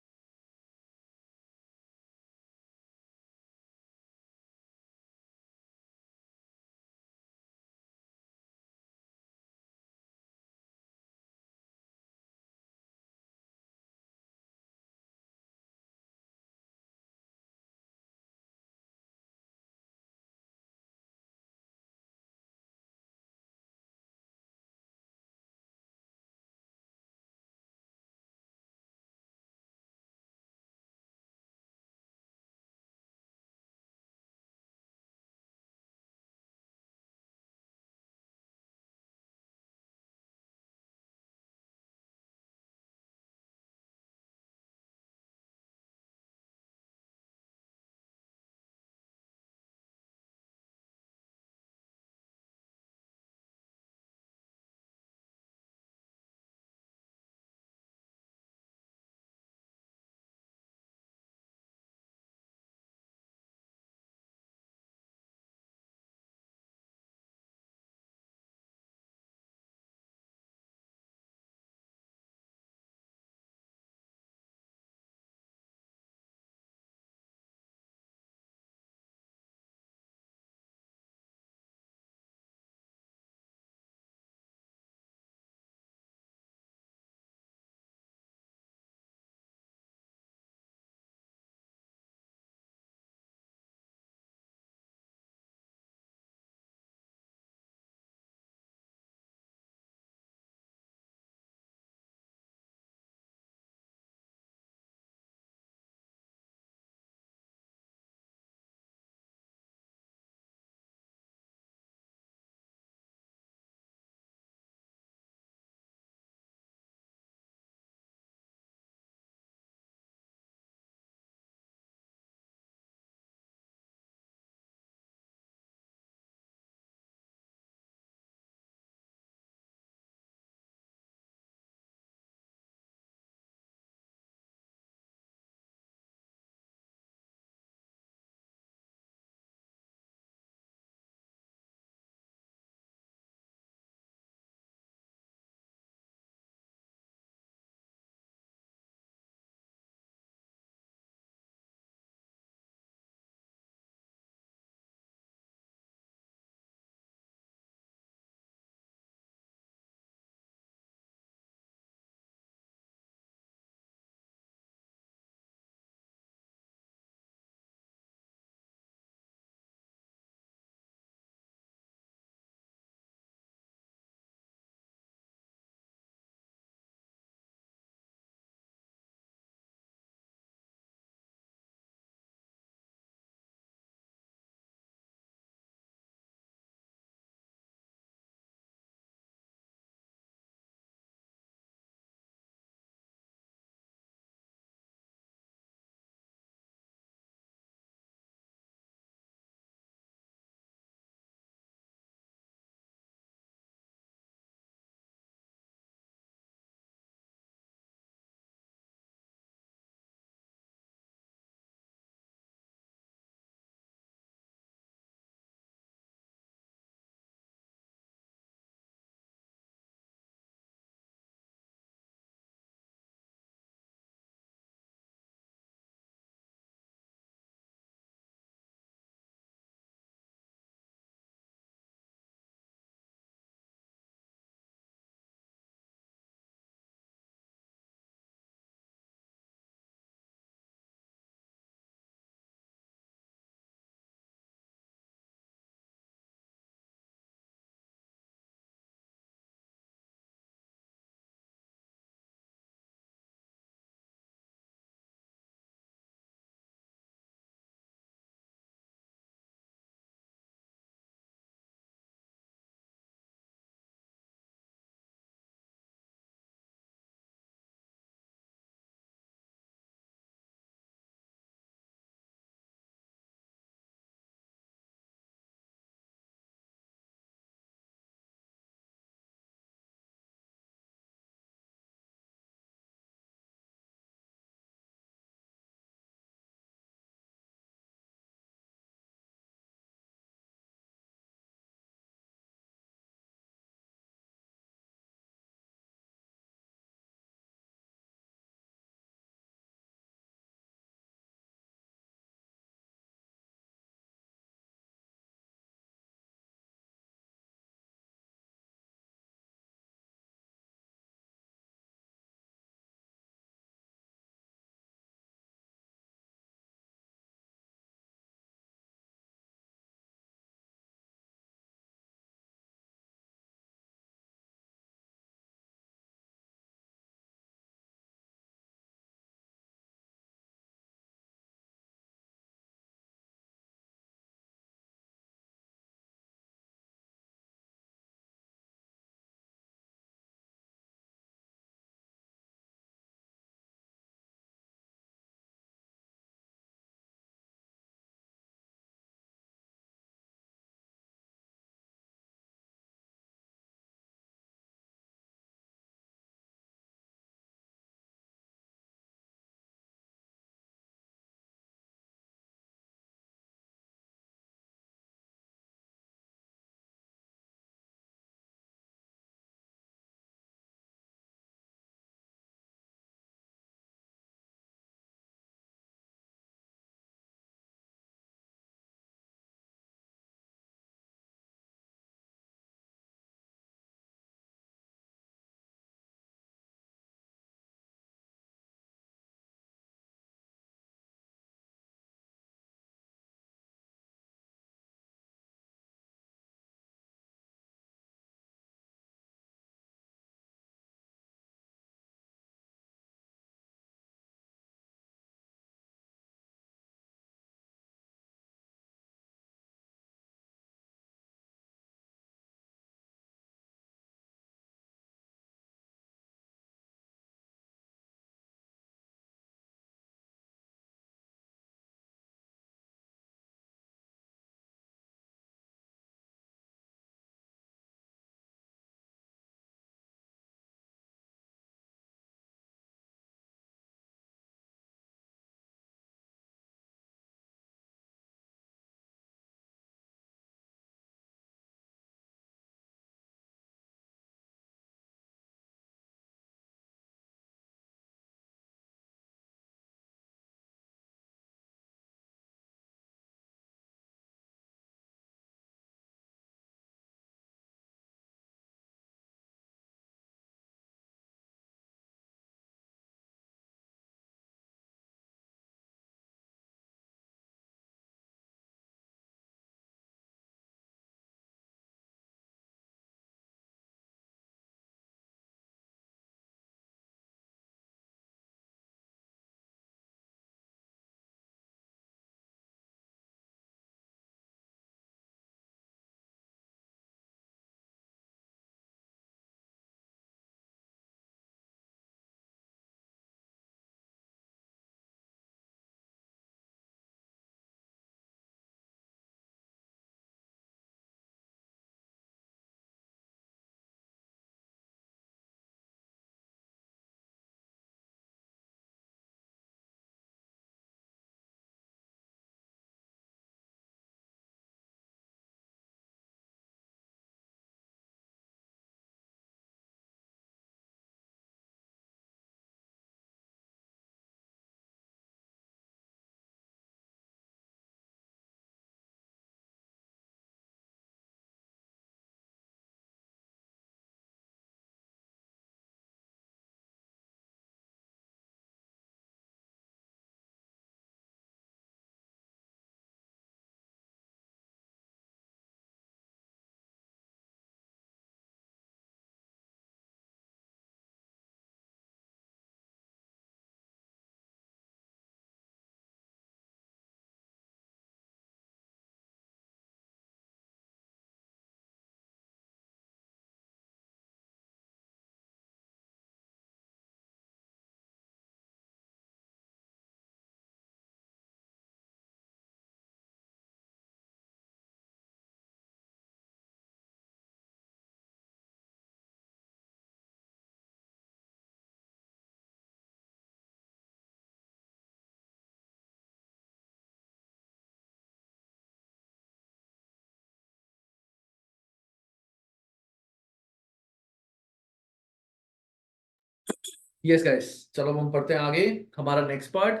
Yes guys, चलो अब हम पढ़ते हैं आगे हमारा next part.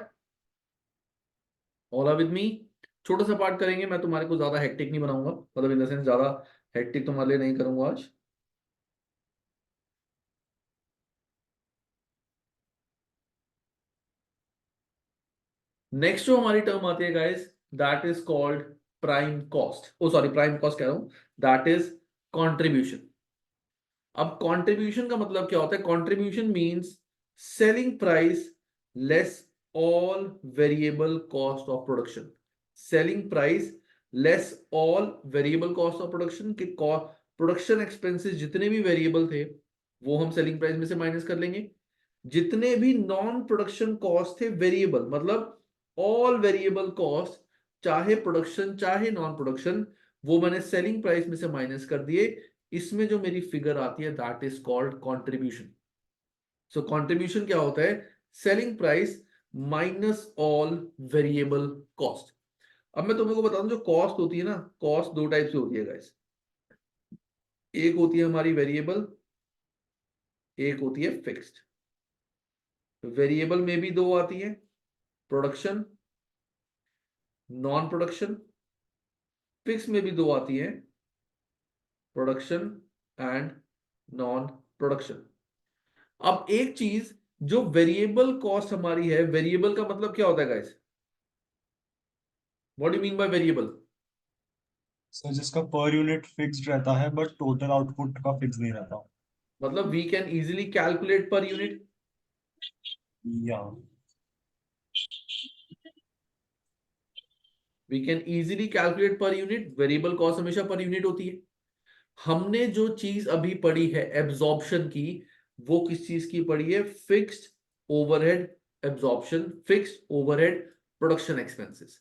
All are with me. छोटा सा पार्ट करेंगे, मैं तुम्हारे को ज्यादा हेक्टिक नहीं बनाऊंगा, मतलब इन द सेंस ज्यादा हेक्टिक तुम्हारे लिए नहीं करूंगा आज। नेक्स्ट जो हमारी टर्म आती है guys, that is called prime cost. Oh sorry, prime cost कह रहा हूं, दैट इज कंट्रीब्यूशन। अब कंट्रीब्यूशन का मतलब क्या होता है? Contribution means selling price less all variable cost of production. Selling price less all variable cost of production के प्रोडक्शन एक्सपेंसेस जितने भी वेरिएबल थे वो हम सेलिंग प्राइस में से माइनस कर लेंगे। जितने भी non production cost the variable, मतलब ऑल वेरिएबल कॉस्ट, चाहे प्रोडक्शन चाहे नॉन प्रोडक्शन, वो मैंने सेलिंग प्राइस में से माइनस कर दिए। इसमें जो मेरी फिगर आती है that is called contribution. So contribution क्या होता है? Selling price minus all variable cost. अब मैं तुम्हें को बता दूं, जो कॉस्ट होती है ना, कॉस्ट दो टाइप से होती है गाइस। एक होती है हमारी वेरिएबल, एक होती है फिक्स्ड। वेरिएबल में भी दो आती है, प्रोडक्शन, नॉन प्रोडक्शन। फिक्स में भी दो आती है, प्रोडक्शन एंड नॉन प्रोडक्शन। अब एक चीज जो वेरिएबल कॉस्ट हमारी है, वेरिएबल का मतलब क्या होता है guys? What do mean by variable? Sir जिसका पर यूनिट फिक्स्ड रहता है बट टोटल आउटपुट का फिक्स नहीं रहता। मतलब we can easily calculate per unit. या we can easily calculate per unit. Variable cost हमेशा पर यूनिट होती है। हमने जो चीज अभी पढ़ी है एब्जॉर्प्शन की, वो किस चीज की पढ़ी है? Fixed overhead absorption, fixed overhead production expenses.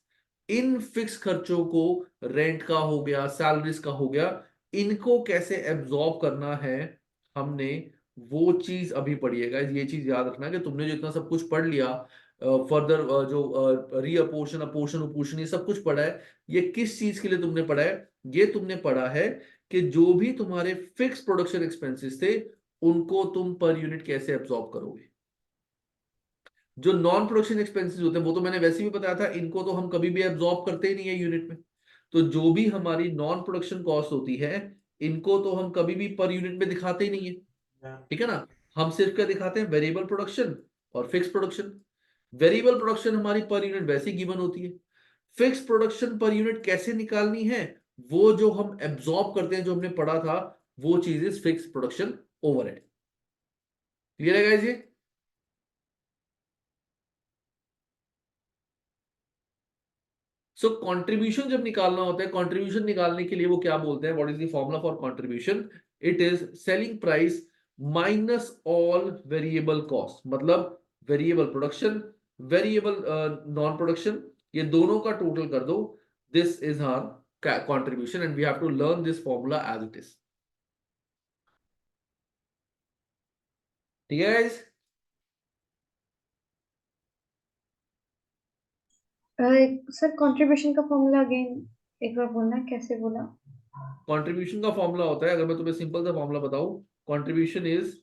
In fix खर्चों को, रेंट का हो गया, सैलरीज का हो गया, इनको कैसे एब्जॉर्ब करना है, हमने वो चीज अभी पढ़ी है गाइस। ये चीज याद रखना कि तुमने जो इतना सब कुछ पढ़ लिया, फर्दर जो रीअपोर्शन, अपोर्शन, उपोर्शन, ये सब कुछ पढ़ा है, ये किस चीज के लिए तुमने पढ़ा है? ये तुमने पढ़ा है कि जो भी तुम्हारे फिक्स प्रोडक्शन एक्सपेंसेस थे उनको तुम पर यूनिट कैसे एब्जॉर्ब करोगे। जो नॉन प्रोडक्शन एक्सपेंसेस होते हैं वो तो मैंने वैसे भी बताया था, इनको तो हम कभी भी एब्जॉर्ब करते ही नहीं है यूनिट में। तो जो भी हमारी नॉन प्रोडक्शन कॉस्ट होती है, इनको तो हम कभी भी पर यूनिट में दिखाते ही नहीं है, ठीक है ना। हम सिर्फ क्या दिखाते हैं? वेरिएबल प्रोडक्शन और फिक्स प्रोडक्शन। वेरिएबल प्रोडक्शन हमारी पर यूनिट वैसे ही गिवन होती है। फिक्स प्रोडक्शन पर यूनिट कैसे निकालनी है? वो जो हम एब्जॉर्ब करते हैं, जो हमने पढ़ा था, वो चीज is fix production overhead. Clear है गाइस ये? सो कंट्रीब्यूशन जब निकालना होता है, कंट्रीब्यूशन निकालने के लिए वो क्या बोलते हैं? What is the formula for contribution? It is selling price minus all variable cost. मतलब variable production, variable non production, ये दोनों का टोटल कर दो। This is our contribution and we have to learn this formula as it is. ठीक है guys? Sir contribution का formula again एक बार बोलना, कैसे बोला? कंट्रीब्यूशन का फॉर्मूला होता है, अगर मैं तुम्हें सिंपल सा फॉर्मूला बताऊं, कंट्रीब्यूशन इज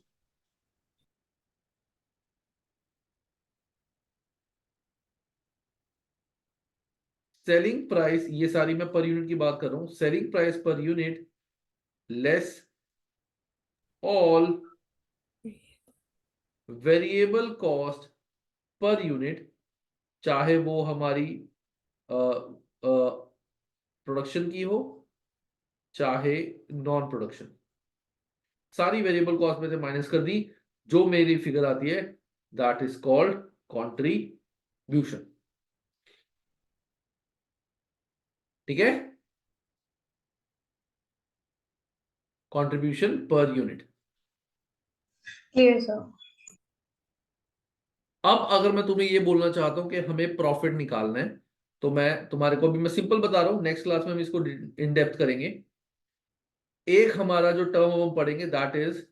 सेलिंग प्राइस, ये सारी मैं पर यूनिट की बात कर रहा हूं, सेलिंग प्राइस पर unit less all variable cost per unit, चाहे वो हमारी प्रोडक्शन की हो चाहे नॉन प्रोडक्शन। सारी वेरिएबल कॉस्ट में से माइनस कर दी, जो मेरी फिगर आती है दैट इज कॉल्ड कंट्रीब्यूशन। ठीक है? Contribution per unit. Clear sir. अब अगर मैं तुम्हें ये बोलना चाहता हूं कि हमें प्रॉफिट निकालना है, तो मैं तुम्हारे को, अभी मैं सिंपल बता रहा हूं, नेक्स्ट क्लास में हम इसको इन डेप्थ करेंगे। एक हमारा जो टर्म हम पढ़ेंगे दैट इज,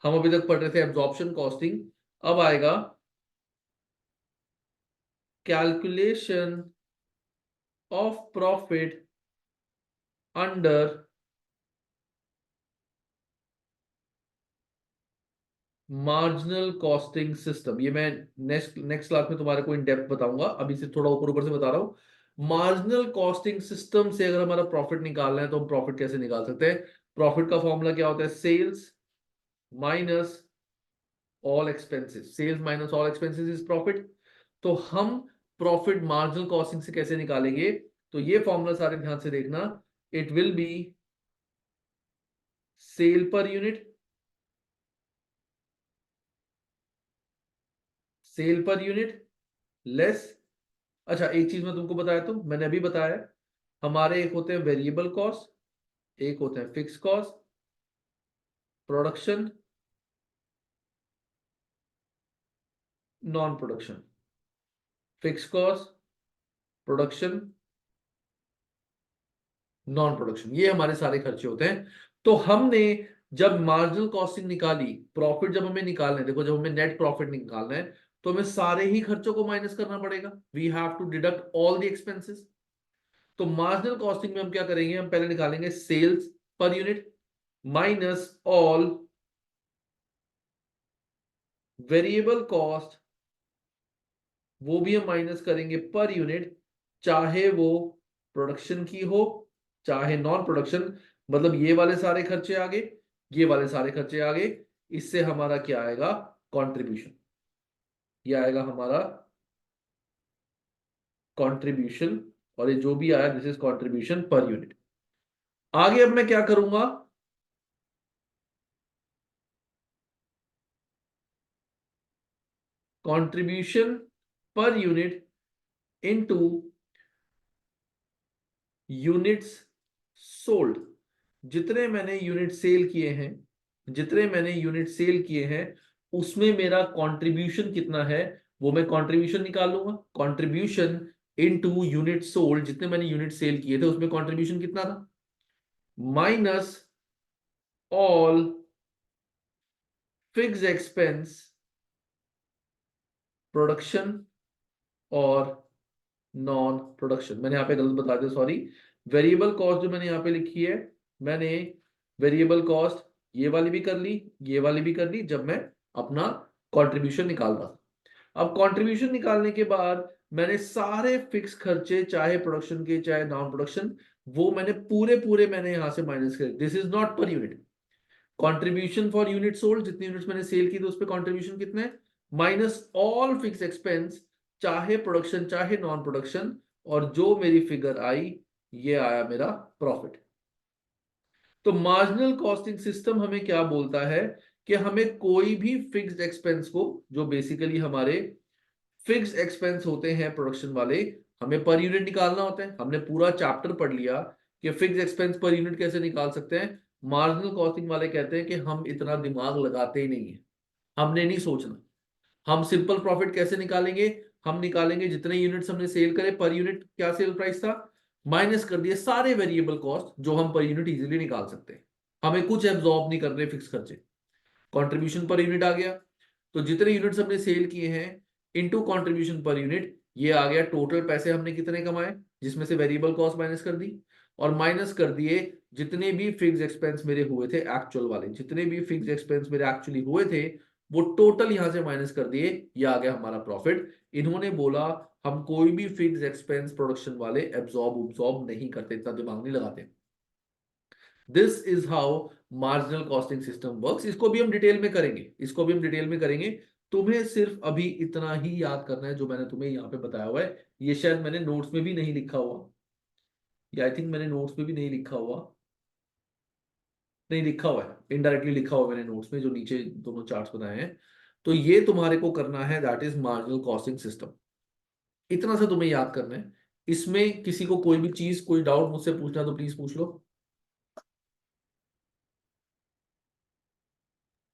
हम अभी तक पढ़ रहे थे एब्जॉर्प्शन कॉस्टिंग, अब आएगा calculation of profit under marginal costing system, ये मैं नेक्स्ट क्लास में तुम्हारे को इन डेप्थ बताऊंगा, अभी से थोड़ा ऊपर ऊपर से बता रहा हूं। मार्जिनल कॉस्टिंग सिस्टम से अगर हमारा प्रॉफिट निकालना है तो हम प्रॉफिट कैसे निकाल सकते हैं? प्रॉफिट का फॉर्मूला क्या होता है? Sales minus all expenses, sales minus all expenses is profit. तो हम प्रॉफिट मार्जिनल कॉस्टिंग से कैसे निकालेंगे? तो ये फॉर्मूला सारे ध्यान से देखना, it will be sale per unit, sale per unit less, अच्छा एक चीज मैं तुमको बताया, तो मैंने अभी बताया, हमारे एक होते हैं वेरिएबल कॉस्ट, एक होते हैं fix cost, production, non production, fix cost, production, non production, ये हमारे सारे खर्चे होते हैं। तो हमने जब मार्जिनल कॉस्टिंग निकाली, प्रॉफिट जब हमें निकालना है, देखो जब हमें नेट प्रॉफिट निकालना है तो हमें सारे ही खर्चों को माइनस करना पड़ेगा, we have to deduct all the expenses. तो मार्जिनल कॉस्टिंग में हम क्या करेंगे? हम पहले निकालेंगे sales per unit minus all variable cost, वो भी हम माइनस करेंगे पर यूनिट, चाहे वो प्रोडक्शन की हो चाहे नॉन प्रोडक्शन, मतलब ये वाले सारे खर्चे आगे, ये वाले सारे खर्चे आगे, इससे हमारा क्या आएगा? कंट्रीब्यूशन, ये आएगा हमारा कंट्रीब्यूशन, और ये जो भी आया this is contribution per unit. आगे अब मैं क्या करूंगा? Contribution per unit into units sold, जितने मैंने यूनिट सेल किए हैं, जितने मैंने यूनिट सेल किए हैं उसमें मेरा कंट्रीब्यूशन कितना है, वो मैं कंट्रीब्यूशन निकाल लूंगा। कंट्रीब्यूशन इनटू यूनिट सोल्ड, जितने मैंने यूनिट सेल किए थे उसमें कंट्रीब्यूशन कितना था, minus all fixed expense, production और नॉन प्रोडक्शन। मैंने यहाँ पे गलत बता दिया, सॉरी। वेरिएबल कॉस्ट जो मैंने यहाँ पे लिखी है, मैंने वेरिएबल कॉस्ट ये वाली भी कर ली, ये वाली भी कर ली, जब मैं अपना कंट्रीब्यूशन निकाल रहा था। अब कंट्रीब्यूशन निकालने के बाद मैंने सारे फिक्स खर्चे, चाहे प्रोडक्शन के चाहे नॉन प्रोडक्शन, वो मैंने पूरे पूरे मैंने यहां से माइनस कर, this is not per unit, contribution for unit sold, जितनी यूनिट्स मैंने सेल की थी उस पर कंट्रीब्यूशन कितना है, माइनस ऑल फिक्स एक्सपेंस, चाहे प्रोडक्शन चाहे नॉन प्रोडक्शन, और जो मेरी फिगर आई ये आया मेरा प्रॉफिट। तो मार्जिनल कॉस्टिंग सिस्टम हमें क्या बोलता है कि हमें कोई भी फिक्स्ड एक्सपेंस को, जो बेसिकली हमारे फिक्स्ड एक्सपेंस होते हैं प्रोडक्शन वाले, हमें पर यूनिट निकालना होता है। हमने पूरा चैप्टर पढ़ लिया कि फिक्स्ड एक्सपेंस पर यूनिट कैसे निकाल सकते हैं। मार्जिनल कॉस्टिंग वाले कहते हैं कि हम इतना दिमाग लगाते ही नहीं है, हमने नहीं सोचना। हम सिंपल प्रॉफिट कैसे निकालेंगे? हम निकालेंगे जितने यूनिट्स हमने सेल करे, पर यूनिट क्या सेल प्राइस था, माइनस कर दिए सारे वेरिएबल कॉस्ट जो हम पर यूनिट इजीली निकाल सकते हैं। हमें कुछ एब्जॉर्ब नहीं करने फिक्स खर्चे, कंट्रीब्यूशन पर यूनिट आ गया। तो जितने यूनिट्स हमने सेल किए हैं इनटू कंट्रीब्यूशन पर यूनिट, ये आ गया टोटल पैसे हमने कितने कमाए, जिसमें से वेरिएबल कॉस्ट माइनस कर दी, और माइनस कर दिए जितने भी फिक्स एक्सपेंस मेरे हुए थे एक्चुअल वाले, जितने भी फिक्स एक्सपेंस मेरे एक्चुअली हुए थे वो टोटल यहां से माइनस कर दिए, ये आ गया हमारा प्रॉफिट। इन्होंने बोला हम कोई भी फिक्स एक्सपेंस प्रोडक्शन वाले एब्जॉर्ब नहीं करते, इतना दिमाग नहीं लगाते। This is how marginal costing system works. इसको भी हम डिटेल में करेंगे, इसको भी हम डिटेल में करेंगे। तुम्हें सिर्फ अभी इतना ही याद करना है जो मैंने तुम्हें यहाँ पे बताया हुआ है। ये शायद मैंने नोट्स में भी नहीं लिखा हुआ, या आई थिंक मैंने नोट्स में भी नहीं लिखा हुआ, नहीं लिखा हुआ है, इनडायरेक्टली लिखा हुआ है मैंने नोट्स में, जो नीचे दोनों चार्ट्स बनाए हैं। तो ये तुम्हारे को करना है, that is marginal costing system. इतना सा तुम्हें याद करना है। इसमें किसी को कोई भी चीज, कोई डाउट मुझसे पूछना है तो प्लीज पूछ लो।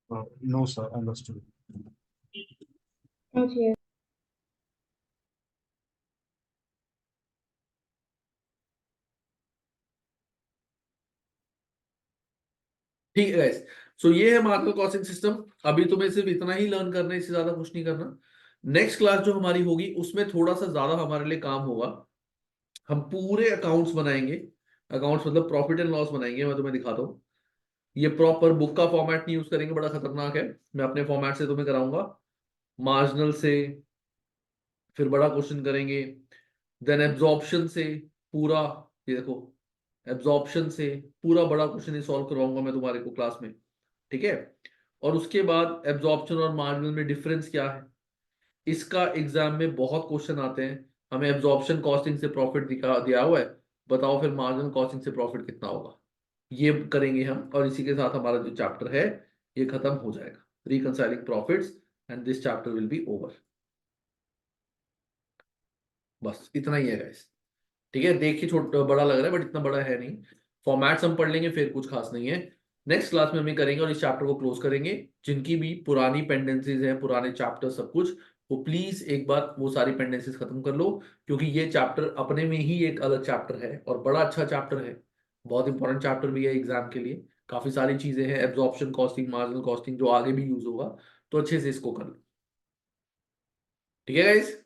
No sir, understood. Okay. ठीक है गाइस, सो ये है मार्जिनल कॉस्टिंग सिस्टम। अभी तुम्हें सिर्फ इतना ही लर्न करना है, इससे ज्यादा कुछ नहीं करना। नेक्स्ट क्लास जो हमारी होगी उसमें थोड़ा सा ज्यादा हमारे लिए काम होगा। हम पूरे अकाउंट्स बनाएंगे, अकाउंट्स मतलब प्रॉफिट एंड लॉस बनाएंगे, मैं तुम्हें दिखाता हूँ। ये प्रॉपर बुक का फॉर्मेट नहीं यूज करेंगे, बड़ा खतरनाक है। मैं अपने फॉर्मेट से तुम्हें कराऊंगा, मार्जिनल से, फिर बड़ा क्वेश्चन करेंगे, देन एब्जॉर्प्शन से पूरा, ये देखो एब्जॉर्प्शन से पूरा बड़ा क्वेश्चन सॉल्व करवाऊंगा मैं तुम्हारे को क्लास में, ठीक है। और उसके बाद एब्जॉर्प्शन और मार्जिनल में डिफरेंस क्या है, इसका एग्जाम में बहुत क्वेश्चन आते हैं। हमें एब्जॉर्प्शन कॉस्टिंग से प्रॉफिट दिया हुआ है, बताओ फिर मार्जिनल कॉस्टिंग से प्रॉफिट कितना होगा, ये करेंगे हम। और इसी के साथ हमारा जो चैप्टर है ये खत्म हो जाएगा, reconciling profits, and this chapter will be over. बस इतना ही है गाइस, ठीक है। देखिए छोटा बड़ा लग रहा है बट इतना बड़ा है नहीं। फॉर्मेट्स हम पढ़ लेंगे, फिर कुछ खास नहीं है। नेक्स्ट क्लास में हम ये करेंगे और इस चैप्टर को क्लोज करेंगे। जिनकी भी पुरानी पेंडेंसीज हैं, पुराने चैप्टर सब कुछ, वो प्लीज एक बार वो सारी पेंडेंसीज खत्म कर लो, क्योंकि ये चैप्टर अपने में ही एक अलग चैप्टर है और बड़ा अच्छा चैप्टर है, बहुत इंपॉर्टेंट चैप्टर भी है एग्जाम के लिए। काफी सारी चीजें हैं, एब्जॉर्प्शन कॉस्टिंग, मार्जिनल कॉस्टिंग, जो आगे भी यूज होगा, तो अच्छे से इसको कर लो, ठीक है guys.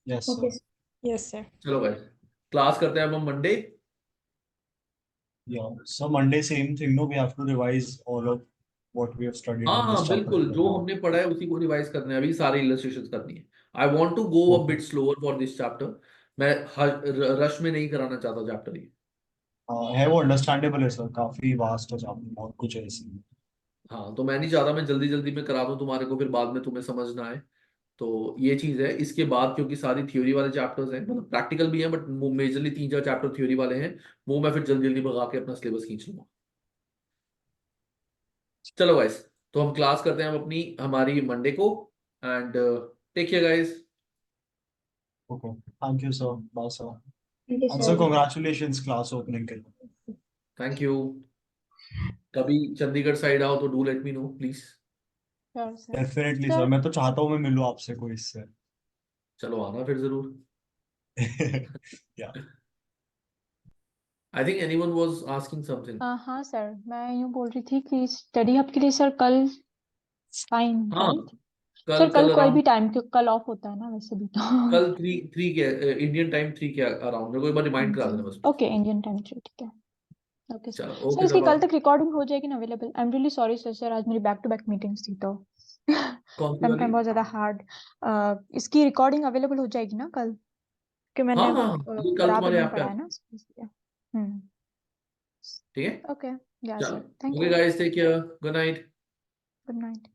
Yes Okay, sir. Yes, sir. चलो गाइस, क्लास करते हैं अब हम Monday. Yeah, so Monday same thing, no, we have to revise all of what we have studied हाँ in this हाँ chapter बिल्कुल, till जो now. हमने पढ़ा है उसी को रिवाइज करना है, अभी सारी इलस्ट्रेशंस करनी है। I want to go a bit slower for this chapter. मैं रश में नहीं कराना चाहता चैप्टर ये। है वो अंडरस्टैंडेबल है सर, काफी वास्ट है चैप्टर, बहुत कुछ है इसमें। हाँ, तो मैं नहीं चाहता मैं जल्दी जल्दी में करा दूं तुम्हारे को, फिर बाद में तुम्हें समझ ना आए। तो ये चीज है। इसके बाद क्योंकि सारी थ्योरी वाले चैप्टर्स हैं, मतलब प्रैक्टिकल भी हैं बट मेजरली 3-4 चैप्टर थ्योरी वाले हैं, वो मैं फिर जल्दी जल्दी भगा के अपना सिलेबस खींच लूंगा। चलो गाइस, तो हम क्लास करते हैं हम अपनी हमारी मंडे को, and take care guys. Okay, thank you sir, bye sir. thank you, and sir. Sir congratulations class opening के लिए। थैंक यू। कभी चंडीगढ़ साइड आओ तो do let me know please. Sure, sir. Definitely Sir, sir, मैं तो चाहता हूँ मैं मिलूँ आपसे कोई इससे। चलो आना फिर जरूर। या I think anyone was asking something. हाँ सर, मैं यूँ बोल रही थी कि स्टडी हब के लिए सर कल फाइन, हाँ, राइट? कल सर कल कोई भी अराउंड, टाइम, कल ऑफ होता है ना वैसे भी तो। कल 3 के इंडियन टाइम 3 के अराउंड, मेरे को एक बार रिमाइंड करा देना बस। ओके, इंडियन टाइम 3, ठीक है। Okay sir. चलो सर ओके इसकी सब। कल तक रिकॉर्डिंग हो जाएगी ना available? I am really sorry sir, आज मेरी बैक टू बैक मीटिंग्स थी तो कौन सी टाइम वाली? बहुत ज्यादा हार्ड। इसकी रिकॉर्डिंग अवेलेबल हो जाएगी ना कल? कि हाँ मैंने वो हाँ, ये कल बराबर तुम्हारे नहीं यहाँ पे पढ़ा आ, है ना इसलिए। हम्म। ठीक है। ओके, या चलो sir, thank okay you, guys, take care, good night. Good night.